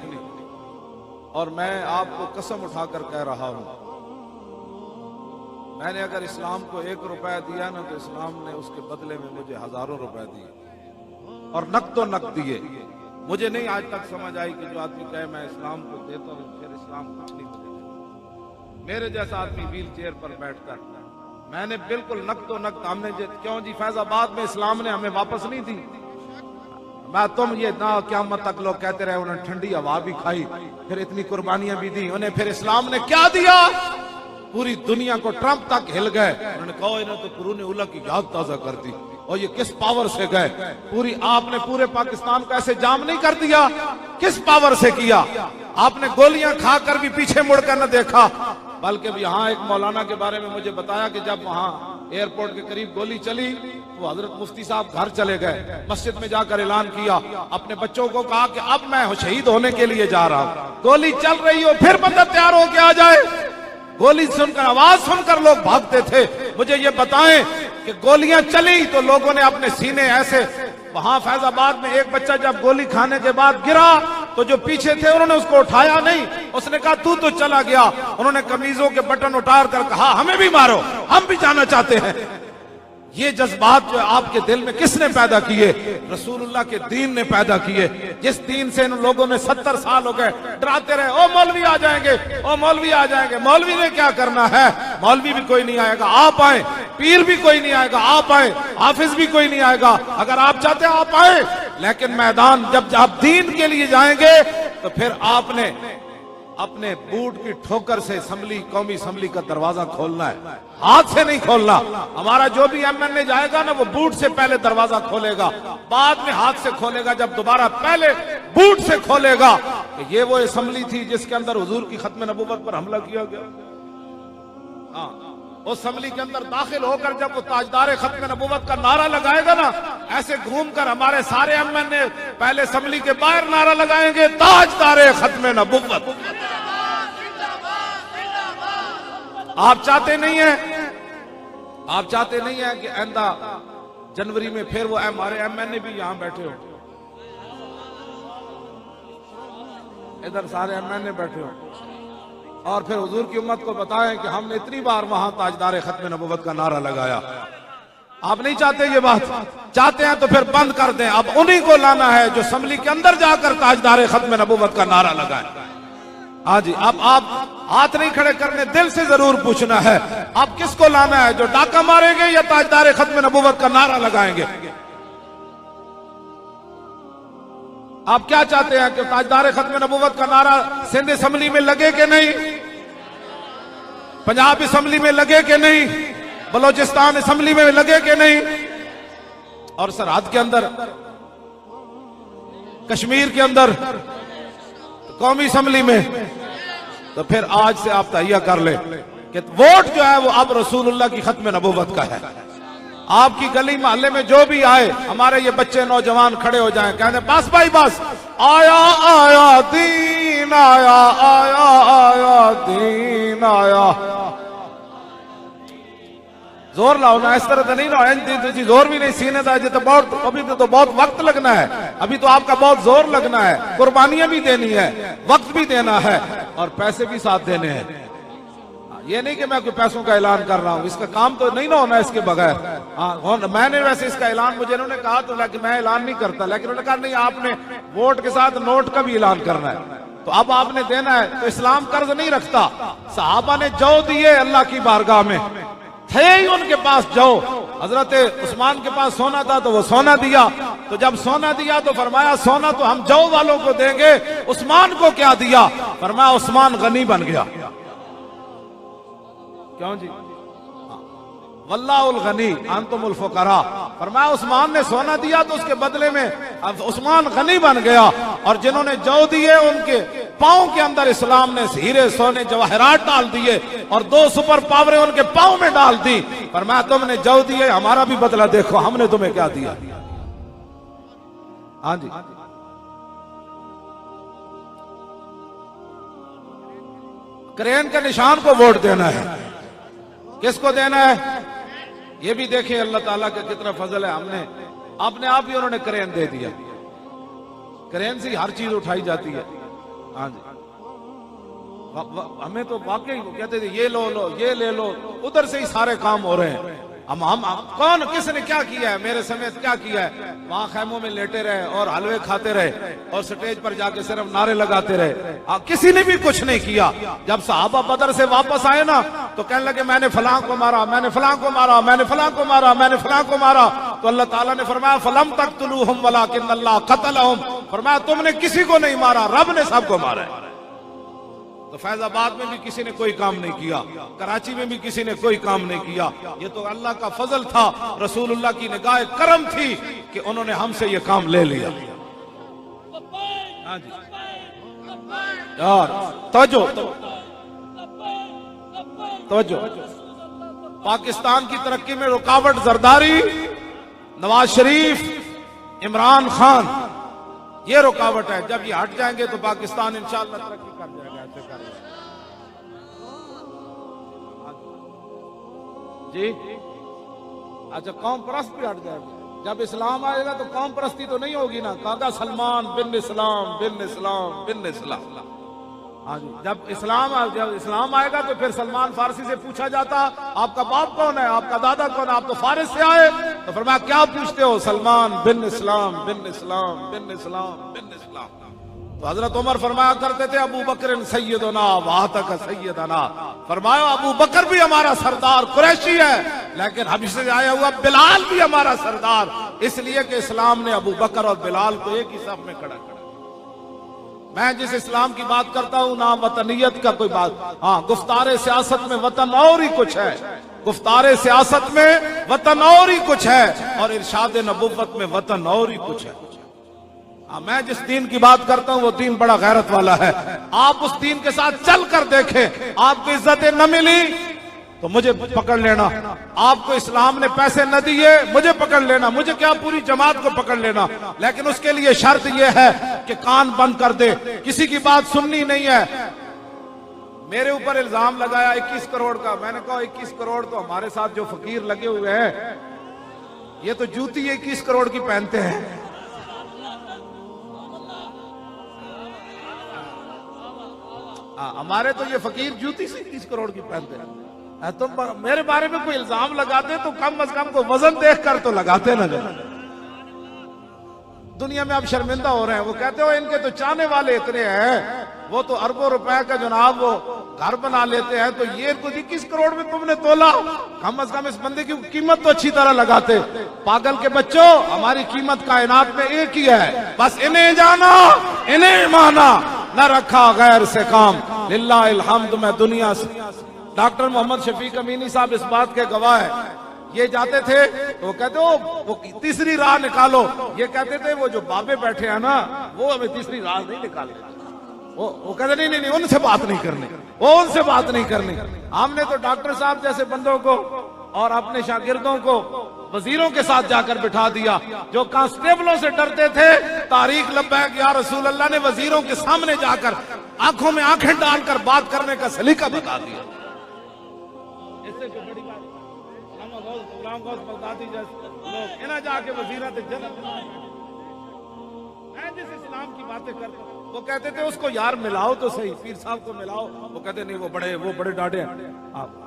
[SPEAKER 1] और मैं आपको कसम उठाकर कह रहा हूं, मैंने अगर इस्लाम को 1 रुपया दिया ना, तो इस्लाम ने उसके बदले में मुझे हजारों रुपए दिए, और नक़्दो नक़्द दिए। मुझे नहीं आज तक समझ आई कि जो आदमी कहे मैं इस्लाम को देता हूं फिर इस्लाम कुछ नहीं मुझे देता। मेरे जैसा आदमी व्हील चेयर पर बैठकर, मैंने बिल्कुल नक़्दो नक़्द, हमने क्यों जी फैजाबाद में इस्लाम ने हमें वापस नहीं दी। मैं तुम ये ना क़यामत तक लोग कहते रहे, उन्होंने ठंडी हवा भी खाई, फिर इतनी कुर्बानियां भी दी, उन्हें फिर इस्लाम ने क्या दिया? पूरी दुनिया को ट्रंप तक हिल गए। उन्होंने कहा इन्हें तो कुरून उला की याद ताजा कर दी, और ये किस पावर से गए? पूरी आपने पूरे पाकिस्तान को ऐसे जाम नहीं कर दिया, किस पावर से किया? आपने गोलियां खाकर भी पीछे मुड़कर न देखा। बल्कि यहाँ एक मौलाना के बारे में मुझे बताया कि जब वहां एयरपोर्ट के करीब गोली चली, वो हजरत मुफ्ती साहब घर चले गए, मस्जिद में जाकर ऐलान किया, अपने बच्चों को कहा कि अब मैं शहीद होने के लिए जा रहा हूं। गोली चल रही हो फिर बंदा तैयार होके आ जाए। गोली सुनकर, आवाज सुनकर लोग भागते थे। मुझे ये बताएं कि गोलियां चली तो लोगों ने अपने सीने ऐसे, वहां फैजाबाद में एक बच्चा जब गोली खाने के बाद गिरा तो जो पीछे थे उन्होंने उसको उठाया नहीं, उसने कहा तू तो चला गया। उन्होंने कमीजों के बटन उतार कर कहा हमें भी मारो, हम भी जाना चाहते हैं। ये जज्बात जो आपके दिल में किसने पैदा किए? रसूलुल्लाह के दीन ने पैदा किए। जिस दीन से इन लोगों ने 70 साल हो गए डराते रहे, ओ मौलवी आ जाएंगे, ओ मौलवी आ जाएंगे। मौलवी ने क्या करना है? मौलवी भी कोई नहीं आएगा, आप आए। पीर भी कोई नहीं आएगा, आप आए। हाफिज भी कोई नहीं आएगा, अगर आप चाहते हैं आप आए। लेकिन मैदान जब आप दीन के लिए जाएंगे तो फिर आपने अपने बूट की ठोकर से असम्बली, कौमी असम्बली का दरवाजा खोलना है, हाथ से नहीं खोलना। हमारा जो भी एमएनए जाएगा ना, वो बूट से पहले दरवाजा खोलेगा, बाद में हाथ से खोलेगा। जब दोबारा पहले बूट से खोलेगा। ये वो असम्बली थी जिसके अंदर हुजूर की खत्म नबूवत पर हमला किया गया। हाँ, उस असम्बली के अंदर दाखिल होकर जब वो ताजदार खत्म नबूवत का नारा लगाएगा ना, ऐसे घूमकर हमारे सारे एमएनए पहले असम्बली के बाहर नारा लगाएंगे, ताजदार खत्म नबूवत। आप चाहते नहीं है, आप चाहते नहीं है कि आइंदा जनवरी में फिर वो हमारे एमएनए भी यहां बैठे हो, इधर सारे एमएनए बैठे हो, और फिर हुजूर की उम्मत को बताएं कि हमने इतनी बार वहां ताजदार खत्म नबूवत का नारा लगाया। आप नहीं चाहते ये बात? चाहते हैं तो फिर बंद कर दें। अब उन्हीं को लाना है जो असम्बली के अंदर जाकर ताजदार खत्म नबूवत का नारा लगाएं। हाँ जी, अब आप हाथ नहीं खड़े करने, दिल से जरूर पूछना है आप किसको लाना है, जो डाका मारेंगे या ताजदार खत्म नबूवत का नारा लगाएंगे? आप क्या चाहते हैं कि ताजदार खत्म नबूवत का नारा सिंध असम्बली में लगे कि नहीं, पंजाब असम्बली में लगे कि नहीं, बलोचिस्तान असम्बली में लगे कि नहीं, और सरहद के अंदर, कश्मीर के अंदर, कौमी असम्बली में? तो फिर आज से आप तैयार कर ले कि वोट जो है वो अब रसूलुल्लाह की खत्म नबूवत का है। आपकी गली मोहल्ले में जो भी आए, हमारे ये बच्चे नौजवान खड़े हो जाएं, कहते बस भाई बस, आया आया दीन आया, आया आया दीन आया। जोर लाओ ना, इस तरह तो नहीं ना, जोर भी नहीं सीने था। तो बहुत, अभी तो बहुत वक्त लगना है, अभी तो आपका बहुत जोर लगना है, कुर्बानियां भी देनी है, वक्त भी देना है, और पैसे भी साथ देने हैं। ये नहीं कि मैं कोई पैसों का ऐलान कर रहा हूं, इसका काम तो नहीं ना होना इसके बगैर। हाँ, मैंने वैसे इसका ऐलान, मुझे इन्होंने कहा तो, लेकिन मैं ऐलान नहीं करता, लेकिन उन्होंने कहा नहीं आपने वोट के साथ नोट का भी ऐलान करना है, तो अब आपने देना है। तो इस्लाम कर्ज नहीं रखता। सहाबा ने जो दिए अल्लाह की बारगाह में, थे ही उनके पास जाओ। हजरत उस्मान के पास सोना था तो वो सोना दिया, तो जब सोना दिया तो फरमाया सोना तो हम जौ वालों को देंगे, उस्मान को क्या दिया? फरमाया उस्मान गनी बन गया। क्यों जी? वल्लाहुल गनी अंतुमुल फुकरा। फरमाया उस्मान ने सोना दिया तो उसके बदले में अब उस्मान गनी बन गया, और जिन्होंने जौ दिए उनके पांव के अंदर इस्लाम ने हीरे सोने जवाहरात डाल दिए और 2 सुपर पावरें उनके पांव में डाल दी। फरमाया तुमने जौ दिए, हमारा भी बदला देखो, हमने तुम्हें क्या दिया। हाँ जी, क्रेन के निशान को वोट देना है। किसको देना है? ये भी देखें अल्लाह ताला का कितना फजल है, हमने अपने आप ही उन्होंने क्रेन दे दिया। क्रेन से हर चीज उठाई जाती है। हाँ जी, हमें तो वाकई कहते थे ये लो लो ये ले लो, उधर से ही सारे काम हो रहे हैं। हम कौन किसने क्या किया है, मेरे समेत क्या किया है? वहां खैमों में लेटे रहे और हलवे खाते रहे और स्टेज पर जाके सिर्फ नारे लगाते रहे। किसी ने भी कुछ नहीं किया। जब सहाबा बदर से वापस आए ना तो कहने लगे मैंने फलां को मारा, मैंने फलां को मारा, मैंने फलां को मारा, मैंने फलां को मारा। तो अल्लाह ताला ने फरमाया फलम तक़तुलूहुम वलाकिन्नल्लाह क़तलहुम। फरमाया तुमने किसी को नहीं मारा, रब ने सबको मारा है। तो फैजाबाद में भी किसी ने कोई काम नहीं किया, कराची में भी किसी ने कोई काम नहीं किया। ये तो अल्लाह का फजल था, रसूलुल्लाह की निगाह करम थी कि उन्होंने हमसे ये काम ले लिया। हाँ जी यार, तवज्जो तवज्जो। पाकिस्तान की तरक्की में रुकावट जरदारी, नवाज शरीफ, इमरान खान, ये रुकावट है। जब ये हट जाएंगे तो पाकिस्तान इंशाअल्लाह तरक्की कर जाएगा। जी अच्छा, कौम परस्त भी हट जाएगी। जब इस्लाम आएगा तो कौम परस्ती तो नहीं होगी ना। कहा सलमान बिन इस्लाम बिन इस्लाम बिन इस्लाम। हाँ जी, जब इस्लाम आएगा तो फिर सलमान फारसी से पूछा जाता आपका बाप कौन है, आपका दादा कौन है? आप तो फारिस से आए। तो फरमाया क्या पूछते हो? सलमान बिन इस्लाम बिन इस्लाम बिन इस्लाम बिन इस्लाम। तो हजरत उमर फरमाया करते थे अबू बकर सैयदना वातक सैयदना। फरमाया अबू बकर भी हमारा सरदार कुरैशी है, लेकिन हबीश से आया हुआ बिलाल भी हमारा सरदार, इसलिए कि इस्लाम ने अबू बकर और बिलाल को एक ही साथ में खड़ा। मैं जिस इस्लाम की बात करता हूं ना वतनियत का कोई बात, हाँ गुफ्तारे सियासत में वतन और ही कुछ है, गुफ्तारे सियासत में वतन और ही कुछ है, और इरशाद नबुव्वत में वतन और ही कुछ है। मैं जिस दीन की बात करता हूं वो दीन बड़ा गैरत वाला है। आप उस दीन के साथ चल कर देखें, आपको इज्जतें न मिली तो मुझे पकड़ लेना, आपको इस्लाम ने पैसे न दिए मुझे पकड़ लेना, मुझे क्या पूरी जमात को पकड़ लेना, लेकिन उसके लिए शर्त यह है कि कान बंद कर दे, किसी की बात सुननी नहीं है। मेरे ऊपर इल्जाम लगाया 21 करोड़ का। मैंने कहा 21 करोड़ तो हमारे साथ जो फकीर लगे हुए हैं ये तो जूती 21 करोड़ की पहनते हैं। हमारे तो ये फकीर जूती से 21 करोड़ की पहनते हैं। तुम मेरे बारे में कोई इल्जाम लगाते तो कम अज कम को वजन देख कर तो लगाते ना। दुनिया में आप शर्मिंदा हो रहे हैं। वो कहते हो इनके तो चाहने वाले इतने हैं, वो तो अरबों रुपए का जनाब वो घर बना लेते हैं, तो ये कुछ 21 करोड़ में तुमने तोला। कम अज कम इस बंदे की कीमत तो अच्छी तरह लगाते। पागल के बच्चों, हमारी कीमत कायनात में एक ही है, बस इन्हें जाना इन्हें माना, न रखा गैर से काम। लिल्लाहिल हम्द। मैं दुनिया से डॉक्टर मोहम्मद शफीक अमीनी साहब इस बात के गवाह है। ये जाते थे तो वो कहते वो तीसरी राह निकालो। ये कहते थे वो जो बाबे बैठे हैं ना वो हमें तीसरी राह नहीं निकालते। वो कहते नहीं, उनसे बात नहीं करनी, वो उनसे बात नहीं करनी। हमने तो डॉक्टर साहब जैसे बंदों को और अपने शागिर्दों को वजीरों के साथ जाकर बिठा दिया। जो कांस्टेबलों से डरते थे, तारीख लब्बैक या रसूल अल्लाह ने वजीरों के सामने जाकर आंखों में आंखें डालकर बात करने का सलीका बता दिया। इससे जो बड़ी बात जाके वजीरा जिस इस्लाम की बातें करते वो कहते थे उसको यार मिलाओ तो सही, पीर साहब को मिलाओ। वो कहते नहीं वो बड़े डाढ़े हैं।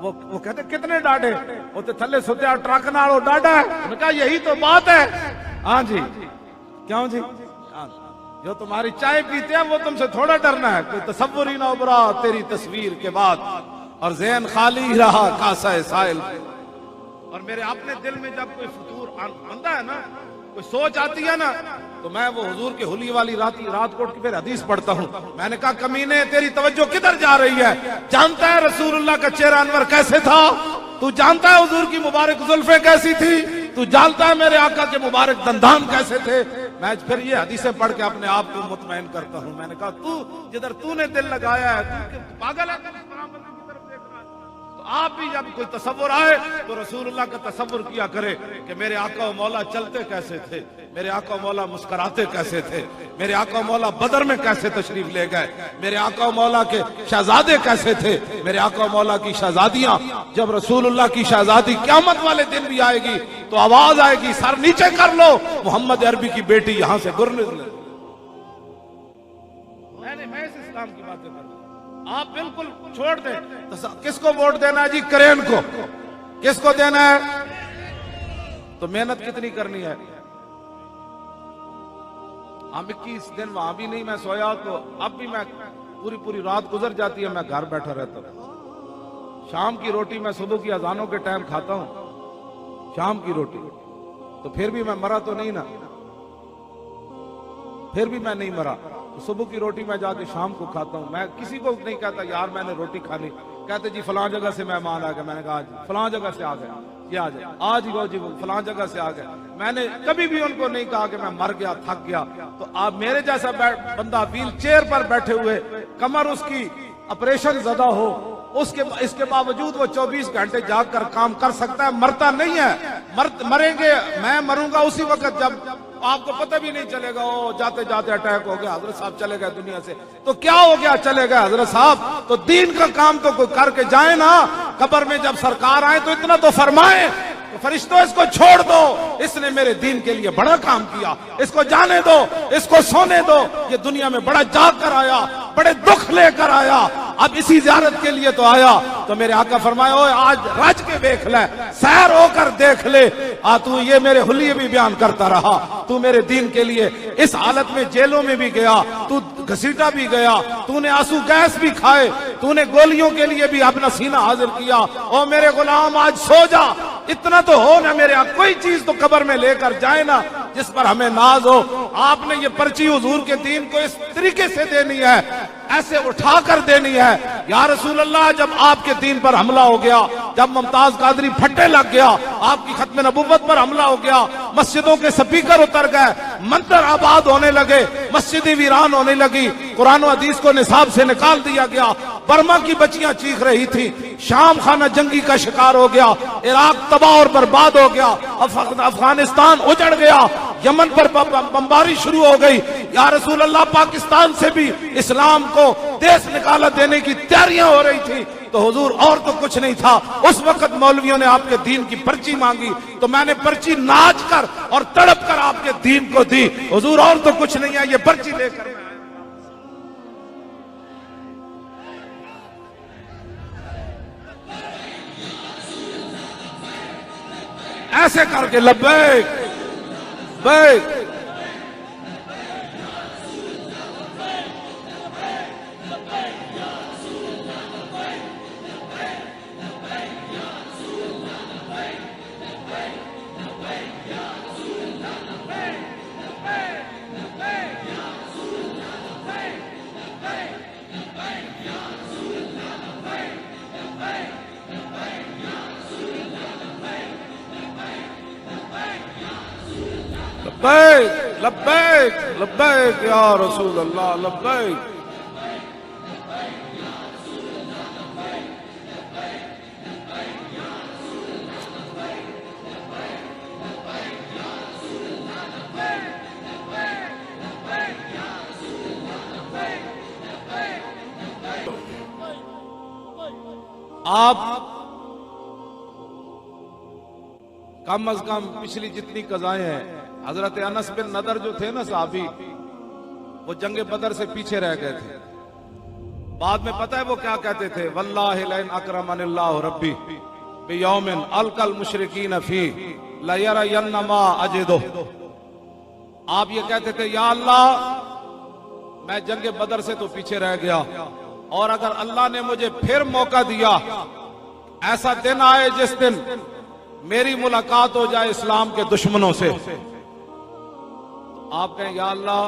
[SPEAKER 1] वो कहते कितने डाढ़े? वो तो थल्ले सुत्या ट्रक नाल डाढ़ा है। उन्होंने कहा यही तो बात है। हाँ जी, क्यों जी? जो तुम्हारी चाय पीते हैं वो तुमसे थोड़ा डरना है। कोई तसव्वुर ही ना उभरा तेरी तस्वीर के बाद, और ज़हन खाली रहा कासा साइल। और मेरे अपने दिल में जब कोई फतूर आता है ना, कोई सोच आती है ना, तो मैं वो हुजूर के हुली वाली रात को फिर हदीस पढ़ता हूँ। मैंने कहा कमीने तेरी तवज्जो किधर जा रही है? जानता है रसूलुल्लाह का चेहरा अनवर कैसे था? तू जानता है हुजूर की मुबारक जुल्फे कैसी थी? तू जानता है मेरे आका के मुबारक दंदान कैसे थे? मैं फिर ये हदीसें पढ़ के अपने आप को मुतमईन करता हूँ। मैंने कहा तू जिधर तूने दिल लगाया है, तू पागल है, तो आप भी जब कोई तसव्वुर आए तो रसूलुल्लाह का तसव्वुर किया करे कि मेरे आका व मौला चलते कैसे थे, मेरे आका व मौला मुस्कुराते कैसे थे, मेरे आका व मौला बदर में कैसे तशरीफ ले गए, मेरे आका व मौला के शहजादे कैसे थे, मेरे आका व मौला की शहजादियां। जब रसूलुल्लाह की शहजादी क़यामत वाले दिन भी आएगी तो आवाज आएगी, सर नीचे कर लो, मोहम्मद अरबी की बेटी यहां से गुजर निकले। मैं इस इस्लाम की बातें कर रहा हूं, आप बिल्कुल छोड़ दें। तो किसको वोट देना है जी? करेन को। किसको देना है? तो मेहनत कितनी करनी है? हम 21 दिन वहां भी नहीं मैं सोया, तो अब भी मैं पूरी रात गुजर जाती है, मैं घर बैठा रहता हूं। शाम की रोटी मैं सुबह की अजानों के टाइम खाता हूं, शाम की रोटी। तो फिर भी मैं मरा तो नहीं ना, फिर भी मैं नहीं मरा। तो सुबह की रोटी मैं जाके शाम को खाता हूं। मैं किसी को नहीं कहता यार मैंने रोटी खानी, कहते जी फलां जगह से मेहमान आ गए। मैंने कहा फलां जगह से आ गए, ये आ जाए आज ही वो जी फलां जगह से आ गए। मैंने कभी भी उनको नहीं कहा कि मैं मर गया, थक गया। तो आप मेरे जैसा बंदा व्हील चेयर पर बैठे हुए, कमर उसकी ऑपरेशन ज़दा हो, इसके बावजूद वो 24 घंटे जाग कर काम कर सकता है, मरता नहीं है। मरेंगे, मैं मरूंगा उसी वक्त जब आपको पता भी नहीं चलेगा, ओ जाते जाते अटैक हो गया, हजरत साहब चले गए दुनिया से। तो क्या हो गया, चले गए हजरत साहब। तो दीन का काम तो कोई करके जाए ना। कब्र में जब सरकार आए तो इतना तो फरमाए, तो फरिश्तों इसको छोड़ दो, इसने मेरे दीन के लिए बड़ा काम किया, इसको जाने दो, इसको सोने दो, ये दुनिया में बड़ा जाग कर आया, बड़े दुख लेकर आया, अब इसी ज़ियारत के लिए तो आया। तो मेरे आका फरमाए, ओ आज रज के देख ले, सैर होकर देख ले। तू ये मेरे हुलिये भी बयान करता रहा, तू मेरे दीन के लिए इस हालत में जेलों में भी गया, तू घसीटा भी गया, तूने आंसू गैस भी खाए, तूने गोलियों के लिए भी अपना सीना हाजिर किया। ओ मेरे गुलाम आज सो जा, इतना तो हो ना मेरे यहाँ, कोई चीज तो कब्र में लेकर जाए ना जिस पर हमें नाज हो। आपने ये पर्ची हुजूर के दीन को इस तरीके से देनी है, ऐसे उठाकर देनी है। या रसूल अल्लाह, जब आपके दीन पर हमला हो गया, जब मुमताज कादरी फट्टे लग गया, आपकी खत्म नबुव्वत पर हमला हो गया, मस्जिदों के स्पीकर उतर गए, मंदिर आबाद होने लगे, मस्जिदें वीरान होने लगी, कुरान और हदीस को निसाब से निकाल दिया गया, बर्मा की बच्चियां चीख रही थी, शाम खाना जंगी का शिकार हो गया, इराक तबाह और बर्बाद हो गया, अफगानिस्तान उजड़ गया, यमन पर बमबारी शुरू हो गई। या रसूल अल्लाह, पाकिस्तान से भी इस्लाम को देश निकाला देने की तैयारियां हो रही थी। तो हुजूर और तो कुछ नहीं था। उस वक्त मौलवियों ने आपके दीन की पर्ची मांगी, तो मैंने पर्ची नाच कर और तड़प कर आपके दीन को दी। हुजूर और तो कुछ नहीं है, ये पर्ची लेकर ऐसे करके लब्बैक बैक। लब्बैक लब्बैक लब्बैक या रसूल अल्लाह, लब्बैक। आप कम अज कम पिछली जितनी कज़ाएं हैं, हजरत अनस बिन नदर जो थे ना साहबी, वो जंगे बदर से पीछे रह गए थे। बाद में पता है वो क्या कहते थे, वल्लाहि लइन अकरमनिल्लाहु रब्बी बियौमिन अलकल मुशरिकीन फी ला यरयन्न मा अजिदु। आप ये कहते थे, या अल्लाह, मैं जंगे बदर से तो पीछे रह गया, और अगर अल्लाह ने मुझे फिर मौका दिया, ऐसा दिन आए जिस दिन मेरी मुलाकात हो जाए इस्लाम के दुश्मनों से। आप कहें या अल्लाह,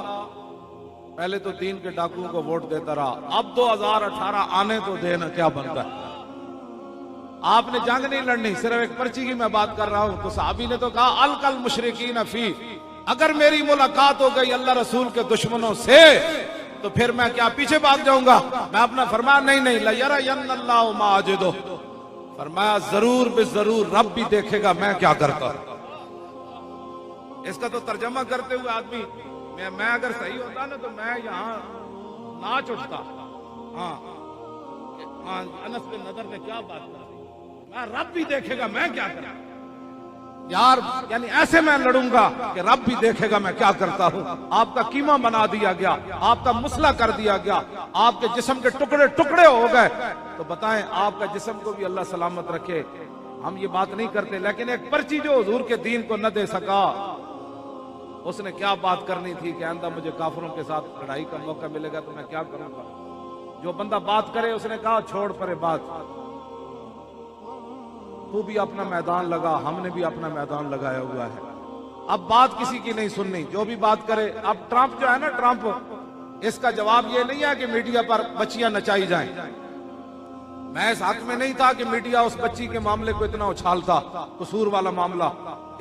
[SPEAKER 1] पहले तो दीन के डाकुओं को वोट देता रहा, अब 2018 आने तो देना, क्या बनता है? आपने जंग नहीं लड़नी, सिर्फ एक पर्ची की मैं बात कर रहा हूं। तो साहबी ने तो कहा अलकल मुशरिकीन फी, अगर मेरी मुलाकात हो गई अल्लाह रसूल के दुश्मनों से तो फिर मैं क्या पीछे भाग जाऊंगा? मैं अपना फरमाया नहीं, लयरयन्नल्लाहु माजिदो, फरमाया जरूर जरूर रब भी देखेगा मैं क्या करता। इसका तो तर्जमा करते हुए आदमी, मैं अगर सही होता ना तो मैं यहां नाच उठता। हाँ, अनस बिन नदर ने क्या बात की, मैं रब भी देखेगा मैं क्या करता यार, यानी ऐसे मैं लड़ूंगा कि रब भी देखेगा मैं क्या करता हूं। आपका कीमा बना दिया गया, आपका मुसला कर दिया गया, आपके जिस्म के टुकड़े टुकड़े हो गए, तो बताएं आपका जिस्म को भी अल्लाह सलामत रखे। हम ये बात नहीं करते, लेकिन एक पर्ची जो हुजूर के दीन को न दे सका, उसने क्या बात करनी थी कि आंदा मुझे काफिरों के साथ लड़ाई का मौका मिलेगा तो मैं क्या करूंगा। जो बंदा बात करे उसने कहा छोड़ परे बात, तू भी अपना मैदान लगा, हमने भी अपना मैदान लगाया हुआ है। अब बात किसी की नहीं सुननी, जो भी बात करे। अब ट्रंप जो है ना, ट्रंप, इसका जवाब ये नहीं है कि मीडिया पर बच्चियां नचाई जाएं। मैं इस हक में नहीं था कि मीडिया उस बच्ची के मामले को इतना उछालता, कसूर वाला मामला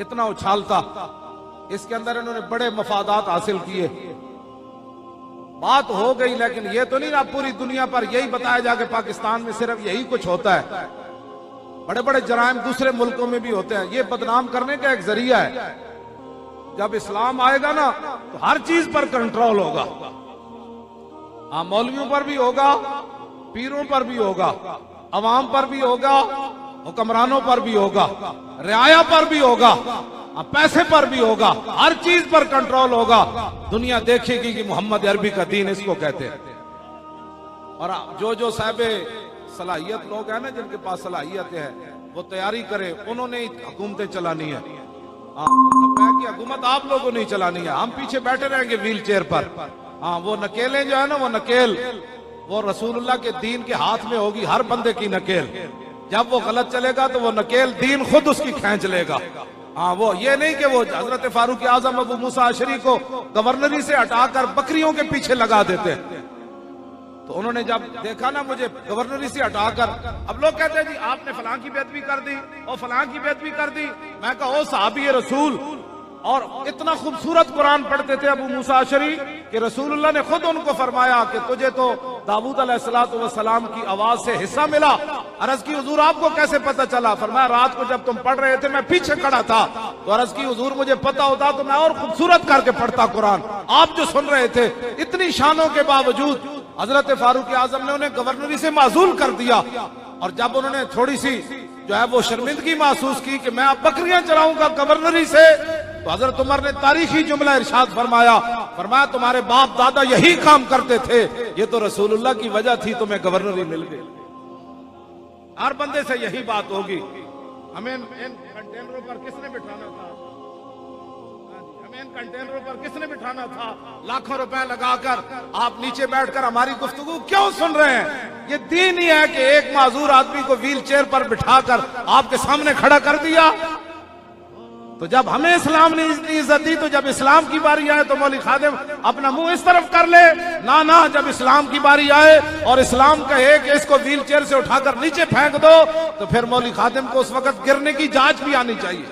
[SPEAKER 1] इतना उछालता। इसके अंदर इन्होंने बड़े मफादात हासिल किए, बात हो गई। लेकिन ये तो नहीं ना पूरी दुनिया पर यही बताया जाके पाकिस्तान में सिर्फ यही कुछ होता है। बड़े बड़े जराइम दूसरे मुल्कों में भी होते हैं। ये बदनाम करने का एक जरिया है। जब इस्लाम आएगा ना तो हर चीज पर कंट्रोल होगा। हाँ, मौलवियों पर भी होगा, पीरों पर भी होगा, अवाम पर भी होगा, हुक्मरानों पर भी होगा, रियाया पर भी होगा, पैसे पर भी होगा, हर चीज पर कंट्रोल होगा। दुनिया देखेगी कि मोहम्मद अरबी का दीन इसको कहते हैं। और जो साहबे सलाहियत लोग हैं ना, जिनके पास सलाहियत है, वो तैयारी करे, उन्होंने हुकूमतें चलानी है। की हुकूमत आप लोगों ने चलानी है, हम पीछे बैठे रहेंगे व्हील चेयर पर। हाँ, वो नकेलें जो है ना, वो नकेल वो रसूलुल्लाह के दीन के हाथ में होगी, हर बंदे की नकेल। जब वो गलत चलेगा तो वो नकेल दीन खुद उसकी खींच लेगा। हाँ, वो ये नहीं कि वो हजरत फारूक आजम अबू मूसा अशरी को गवर्नरी से हटाकर बकरियों के पीछे लगा देते। तो उन्होंने जब देखा ना मुझे गवर्नरी से हटाकर, अब लोग कहते हैं जी आपने फलां की बेदबी कर दी और फलां की बेदबी कर दी। मैं कहा ओ साहबी रसूल, और इतना खूबसूरत कुरान पढ़ते थे अबू मूसा अशरी कि रसूलुल्लाह ने खुद उनको फरमाया कि तुझे तो दाऊद अलैहिस्सलातु वस्सलाम की आवाज से हिस्सा मिला। अर्ज की हुजूर आपको कैसे पता चला? फरमाया रात को जब तुम पढ़ रहे थे मैं पीछे खड़ा था, तो अर्ज की हुजूर मुझे पता होता तो मैं और खूबसूरत करके पढ़ता कुरान। आप जो सुन रहे थे, इतनी शानों के बावजूद हजरत फारूक आजम ने उन्हें गवर्नरी से माजूल कर दिया। और जब उन्होंने थोड़ी सी जो है वो शर्मिंदगी महसूस की कि मैं अब बकरियां चलाऊंगा गवर्नरी से, तो हजरत उमर ने तारीखी जुमला इरशाद फरमाया तुम्हारे बाप दादा यही काम करते थे, ये तो रसूलुल्लाह की वजह थी तुम्हें गवर्नरी मिल गई। हर बंदे से यही बात होगी। हमें इन कंटेनरों पर किसने बिठाना था? हमें इन कंटेनरों पर किसने बिठाना था? लाखों रुपए लगाकर आप नीचे बैठकर हमारी गुफ्तगू क्यों सुन रहे हैं? ये दीन ही है कि एक माजूर आदमी को व्हील चेयर पर बिठाकर आपके सामने खड़ा कर दिया। तो जब हमें इस्लाम ने इतनी इज्जत दी, तो जब इस्लाम की बारी आए तो मौली खादिम अपना मुंह इस तरफ कर ले ना, जब इस्लाम की बारी आए और इस्लाम कहे कि इसको व्हील चेयर से उठाकर नीचे फेंक दो, तो फिर मौली खादिम को उस वक्त गिरने की जांच भी आनी चाहिए।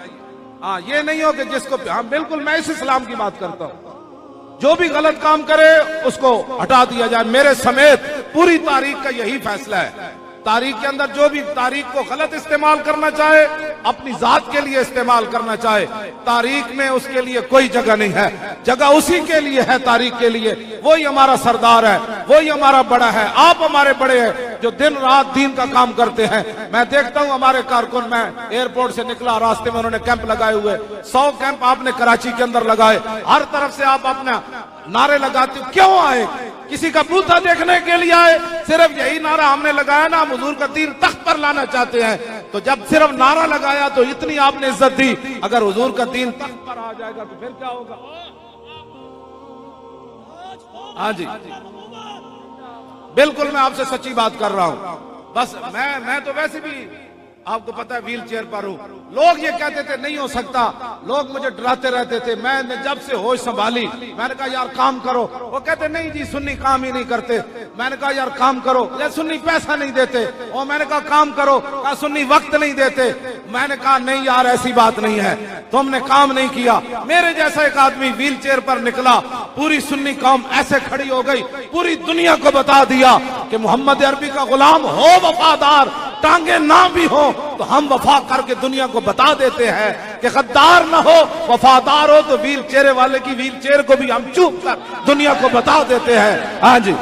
[SPEAKER 1] हाँ, ये नहीं हो कि जिसको, हाँ बिल्कुल मैं इस इस्लाम की बात करता हूं, जो भी गलत काम करे उसको हटा दिया जाए। मेरे समेत पूरी तारीख का यही फैसला है। तारीख के अंदर जो भी तारीख को गलत इस्तेमाल करना चाहे, अपनी जात के लिए इस्तेमाल करना चाहे, तारीख में उसके लिए कोई जगह नहीं है। जगह उसी के लिए है, तारीख के लिए। वही हमारा सरदार है, वही हमारा बड़ा है। आप हमारे बड़े हैं जो दिन रात दीन का काम करते हैं। मैं देखता हूं हमारे कारकुन, मैं एयरपोर्ट से निकला, रास्ते में उन्होंने कैंप लगाए हुए, 100 कैंप आपने कराची के अंदर लगाए। हर तरफ से आप अपना नारे लगाते हो। क्यों आए? किसी का बूथा देखने के लिए आए? सिर्फ यही नारा हमने लगाया ना, हम हुजूर का दीन तख्त पर लाना चाहते हैं। तो जब सिर्फ नारा लगाया तो इतनी आपने इज्जत दी, अगर हुजूर का दीन तख्त पर आ जाएगा तो फिर क्या होगा? हाँ जी, बिल्कुल मैं आपसे सच्ची बात कर रहा हूं। बस मैं तो वैसे भी आपको पता है व्हील चेयर पर हूं। लोग ये कहते थे नहीं हो सकता, लोग मुझे डराते रहते थे। मैंने जब से होश संभाली, मैंने कहा यार काम करो। वो कहते नहीं जी सुन्नी काम ही नहीं करते। मैंने कहा यार काम करो। या सुन्नी पैसा नहीं देते। और मैंने कहा काम करो। कहा सुन्नी वक्त नहीं देते। मैंने कहा नहीं यार ऐसी बात नहीं है, तुमने काम नहीं किया। मेरे जैसा एक आदमी व्हील चेयर पर निकला, पूरी सुन्नी कौम ऐसे खड़ी हो गई, पूरी दुनिया को बता दिया कि मोहम्मद अरबी का गुलाम हो वफादार, टांगे ना भी हो तो हम वफा करके दुनिया को बता देते हैं कि गद्दार ना हो, वफादार हो तो व्हील चेयर वाले की व्हील चेयर को भी हम चुप कर दुनिया को बता देते हैं। हाँ जी,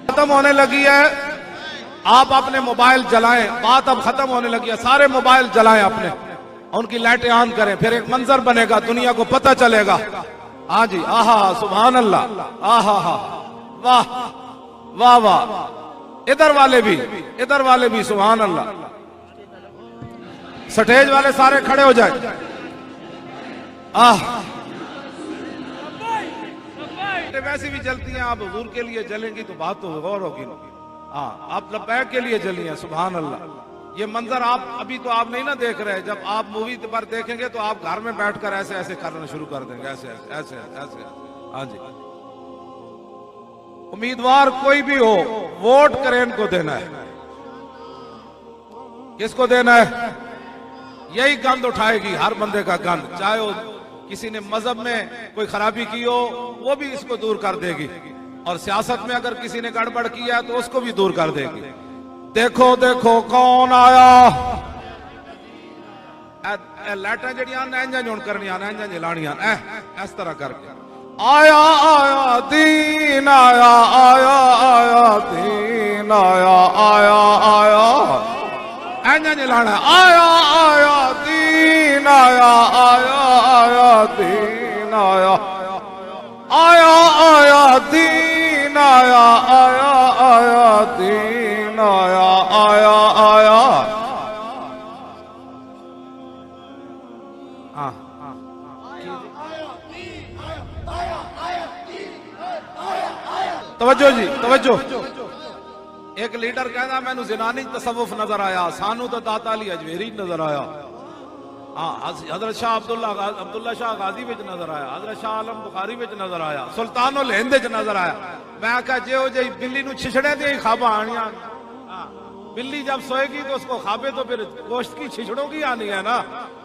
[SPEAKER 1] खत्म होने लगी है। आप अपने मोबाइल जलाएं, बात अब खत्म होने लगी है। सारे मोबाइल जलाएं अपने, उनकी लाइटें ऑन करें, फिर एक मंजर बनेगा, दुनिया को पता चलेगा। हाँ जी, आहा सुभान अल्लाह, आहा हा, वाह वाह वाह। इधर वाले भी सुभान अल्लाह। स्टेज वाले सारे खड़े हो जाए। वैसे भी जलती हैं, आप हुजूर के लिए जलेंगी तो बात तो गौर होगी। हाँ, आप लब्बैक के लिए जली हैं, सुभान अल्लाह। ये मंजर आप अभी तो आप नहीं ना देख रहे, जब आप मूवी पर देखेंगे तो आप घर में बैठकर ऐसे ऐसे करना शुरू कर देंगे, ऐसे ऐसे ऐसे ऐसे। हाँ जी, उम्मीदवार कोई भी हो, वोट करें को देना है। किसको देना है? यही गंद उठाएगी, हर बंदे का गंद, चाहे वो किसी ने मजहब में कोई खराबी की हो वो भी इसको दूर कर देगी, और सियासत में अगर किसी ने गड़बड़ किया है तो उसको भी दूर कर देगी। देखो देखो कौन आया, लाइटा जड़ियां इंजा जोन करनियां, इंजा जलानियां, इस तरह करके आया आया दीन आया, आया आया दीन आया, आया आया इंजा जलाना, आया आया दीन आया, आया आया दीन आया, आया आया दीन आया, आया आया दीन आया, आया आया। तवज्जो जी तवज्जो। एक लीडर कहना मैनू ज़िनानी तसव्वुफ नजर आया, सानू तो दाता अली अजमेरी नजर आया। हाँ, हजरत शाह अब्दुल्ला शाह गाजी विच नजर आया, हजरत शाह आलम बुखारी विच नजर आया, सुल्तानुल हिंद विच नजर आया। मैं आखा जो जी बिल्ली नू छिछड़े दी खाबा आनिया, बिल्ली जब सोएगी तो उसको खाबे तो फिर गोश्त की छिछड़ों की आनी है ना।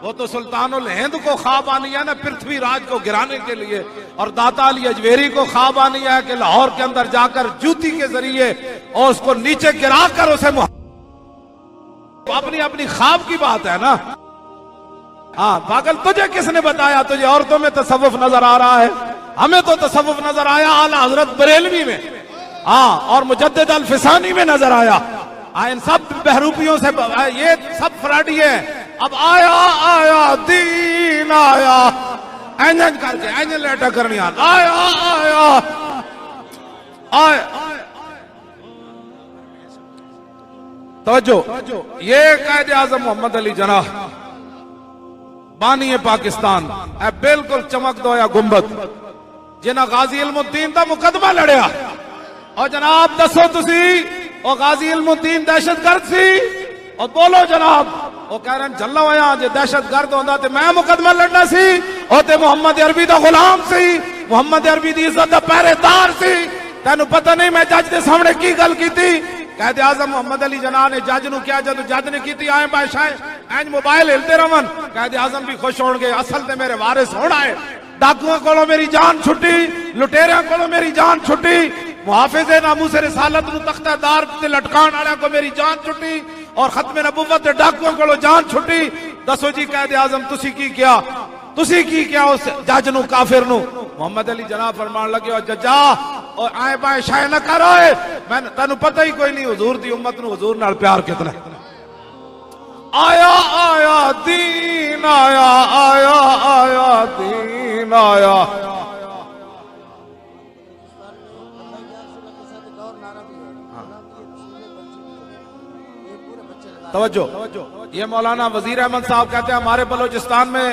[SPEAKER 1] वो तो सुल्तानुल हिंद को ख्वाब आनी है ना पृथ्वी राज को गिराने के लिए, और दाता अली अजमेरी को ख्वाब आनी है कि लाहौर के अंदर जाकर जूती के जरिए और उसको नीचे गिरा कर उसे अपनी अपनी ख्वाब की बात है ना। हाँ पागल, तुझे किसने बताया? तुझे औरतों में तसव्वुफ नजर आ रहा है, हमें तो तसव्वुफ नजर आया आला हजरत बरेलवी में, हाँ, और मुजद्दिद अल फिसानी में नजर आया। इन सब बहरूपियों से ये सब फ्राडी है। अब आया आया दीन आया, एंजन करके एंजन लेटा करनी, आया आया आया। तवज्जो, ये कायदे आजम मोहम्मद अली जनाह बानी है पाकिस्तान, बिल्कुल चमक दो या गुंबद, जिन्हें गाजी इल्मुद्दीन का मुकदमा लड़िया। और जनाब दसो तुसी और गाजी इल्मुद्दीन दहशतगर्द सी? और बोलो जनाब, वो कह रहे जल्ला होया जे दहशतगर्द होंदा ते मैं मुकदमा लड़ना सी, और ते मोहम्मद अरबी दा गुलाम सी, मोहम्मद अरबी दी इज्जत दा पहरेदार सी। तेनू पता नहीं मैं जज के सामने की गल की थी? कायदे आजम मोहम्मद अली जनाह ने जज नु क्या, जब जज ने की आए बादशाह एंज मोबाइल हिलते रवन, कायदे आजम भी खुश होंगे, असल ते मेरे वारिस होना है। डाकुओं को मेरी जान छुट्टी, लुटेरिया को मेरी जान छुट्टी, मुहाफिज़े नामूस रिसालत नु तख्तादार ते लटकान वाले को मेरी जान छुट्टी, और खत्म नबुव्वत ते डाकुओं को जान छुट्टी। दसो जी कायदे आजम तुसी की क्या उस जज नु काफिर नु? मोहम्मद अली जनाह फरमान लगे, और जजा और आए बाए शाय न करो, मैं तेनू पता ही कोई नहीं हुजूर दी उम्मत नु हुजूर नाल प्यार कितना। आया आया दीन आया, आया आया दीन आया। तवज्जो, ये मौलाना वजीर अहमद साहब कहते हैं हमारे बलूचिस्तान में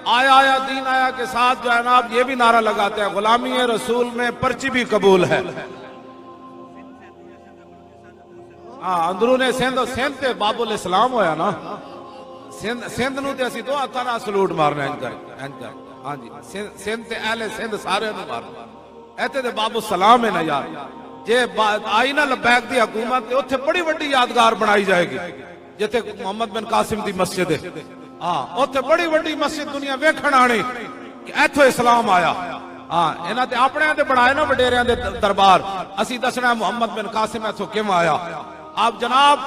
[SPEAKER 1] आया आया दीन आया के साथ जो है ना आप ये भी नारा लगाते हैं गुलामी रसूल में पर्ची भी कबूल है। हाँ अंदरूने सिंध सिंध ते बाबुल इस्लाम होया ना सिंध सिंध नूं ते असीं दो हत्थां नाल सलूट मारना इंज कर हाँ जी सिंध ते अहले सिंध सारे नूं मारना इत्थे ते बाबू सलाम है ना यार जे आई ना लबैक दी हुकूमत ते उत्थे बड़ी वड्डी यादगार बनाई जाएगी जिथे मोहम्मद बिन कासिम दी मस्जिद है। हाँ उत्थे बड़ी वड्डी मस्जिद दुनिया वेखण आनी कि इत्थों इस्लाम आया। हाँ इन्हां ते अपने ते बनाए ना वडेरियां दे दरबार असीं दसना मोहम्मद बिन कासिम इत्थों किवें आया। आप जनाब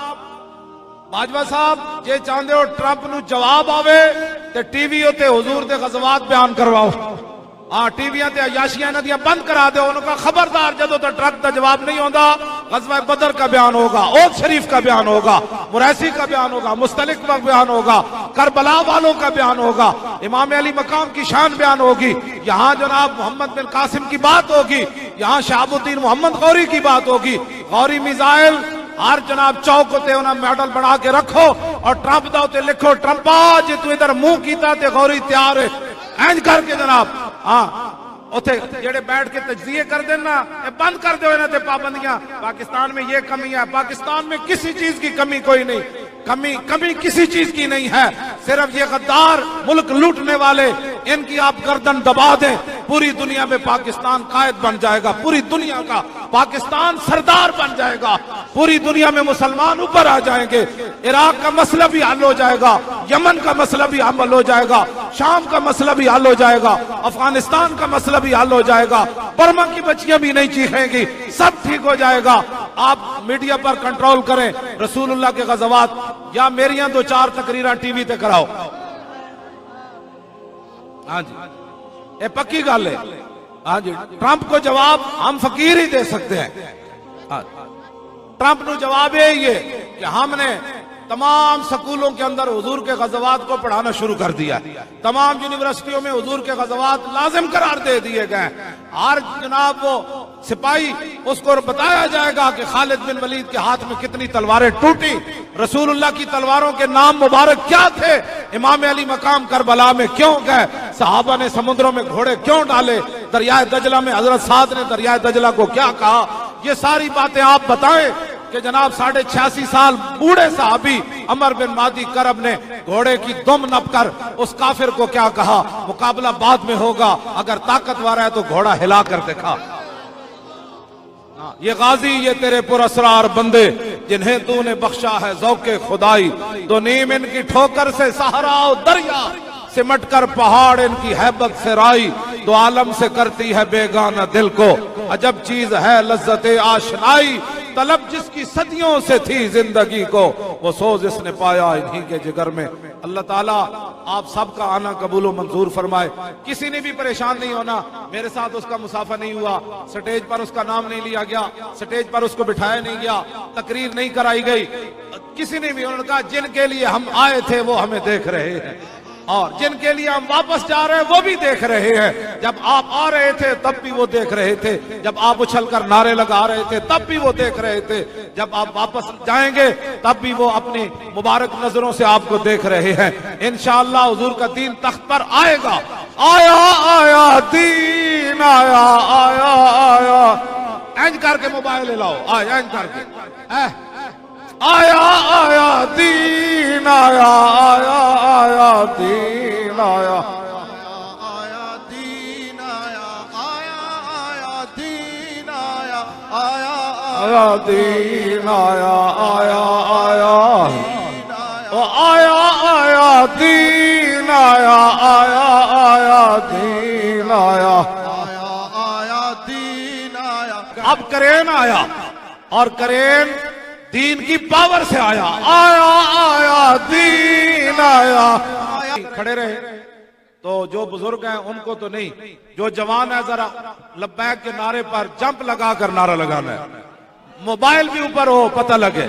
[SPEAKER 1] बाजवा साहब जे चाहते हो ट्रंप नूं जवाब आवे ते टीवी उत्ते हुजूर दे गज़वात बयान करवाओ। हाँ टीवियां ते अयाशियां इन्हां दियां बंद करा दो। उनका खबरदार जदों तक ट्रंप का जवाब नहीं होगा ग़ज़वा बदर का बयान होगा, ओद शरीफ का बयान होगा, मुरैसी का बयान होगा, मुस्तलिक का बयान होगा, करबला वालों का बयान होगा, इमाम अली मकाम की शान बयान होगी। यहाँ जनाब मोहम्मद बिन कासिम की बात होगी, यहाँ शहाबुद्दीन मोहम्मद गौरी की बात होगी। गौरी मिसाइल हर जनाब चौक उत्ते उन्हें मेडल बना के रखो और ट्रंप दा उत्ते लिखो ट्रंपा जे तू इधर मुंह कीता ते गौरी तैयार है इंज करके जनाब। हाँ उथे जेड़े बैठ के तजजिए कर देना बंद कर दो इन्हें पाबंदियां। पाकिस्तान में ये कमी है, पाकिस्तान में किसी चीज की कमी कोई नहीं, कमी किसी चीज की नहीं है। सिर्फ ये गद्दार मुल्क लूटने वाले इनकी आप गर्दन दबा दें पूरी दुनिया में पाकिस्तान कायद बन जाएगा, पूरी दुनिया का पाकिस्तान सरदार बन जाएगा, पूरी दुनिया में मुसलमान ऊपर आ जाएंगे। इराक का मसला भी हल हो जाएगा, यमन का मसला भी हल हो जाएगा, शाम का मसला भी हल हो जाएगा, अफगानिस्तान का मसला भी हल हो जाएगा, बर्मा की बच्चियां भी नहीं चीखेंगी, सब ठीक हो जाएगा। आप मीडिया पर कंट्रोल करें, रसूलुल्लाह के गज़वात या मेरियां दो चार तकरीरां टीवी ते कराओ। हाँ जी ये पक्की गल है। हाँ जी ट्रंप को जवाब हम फकीर ही दे सकते हैं। हाँ, ट्रंप को जवाब यही है कि हमने तमाम स्कूलों के अंदर हुजूर के गज़वात को पढ़ाना शुरू कर दिया, तमाम यूनिवर्सिटियों में हुजूर के गज़वात लाजिम करार दे दिए गए। हर जनाब वो सिपाही उसको बताया जाएगा कि खालिद बिन वलीद के हाथ में कितनी तलवारें टूटी, रसूलुल्लाह की तलवारों के नाम मुबारक क्या थे, इमाम अली मकाम करबला में क्यों गए, सहाबा ने समुद्रों में घोड़े क्यों डाले, दरियाए दजला में हजरत साद ने दरियाए दजला को क्या कहा। ये सारी बातें आप बताएं कि जनाब 86.5 साल बूढ़े साहबी अमर बिन मादी करब ने घोड़े की दुम नप कर उस काफिर को क्या कहा, मुकाबला बाद में होगा, अगर ताकतवर है तो घोड़ा हिला कर दिखा। ये गाजी ये तेरे पुरअसरार बंदे जिन्हें तूने बख्शा है ज़ौक़े खुदाई, तो नीम इनकी ठोकर से सहारा दरिया, सिमट कर पहाड़ इनकी हैबत से राई, तो आलम से करती है बेगाना दिल को, अजब चीज है लज्जते आशनाई, तलब जिसकी सदियों से थी जिंदगी को, वो सोज इसने पाया इन्हीं के जिगर में। अल्लाह ताला आप सबका आना कबूल मंजूर फरमाए। किसी ने भी परेशान नहीं होना, मेरे साथ उसका मुसाफा नहीं हुआ, स्टेज पर उसका नाम नहीं लिया गया, स्टेज पर उसको बिठाया नहीं गया, तकरीर नहीं कराई गई, किसी ने भी। उन्होंने कहा जिनके लिए हम आए थे वो हमें देख रहे हैं और जिनके लिए हम वापस जा रहे हैं वो भी देख रहे हैं। जब आप आ रहे थे तब भी वो देख रहे थे, जब आप उछलकर नारे लगा रहे थे तब भी वो देख रहे थे, जब आप वापस जाएंगे तब भी वो अपनी मुबारक नजरों से आपको देख रहे हैं। इंशाअल्लाह हुजूर का दीन तख्त पर आएगा। आया आया दीन आया आया आया, इंज करके मोबाइल ले लाओ, आया इंज करके आया आया दीन आया आया आया दीन आया आया दीन आया आया आया दीन आया आया आया दीन आया आया आया आया आया दीन आया आया आया दीन आया आया दीन आया। अब करेन आया और करेन दीन की पावर से आया, आया आया दीन आया। खड़े रहे तो जो बुजुर्ग हैं उनको तो नहीं, जो जवान है जरा लब्बैक के नारे पर जंप लगा कर नारा लगाना है, मोबाइल भी ऊपर हो पता लगे।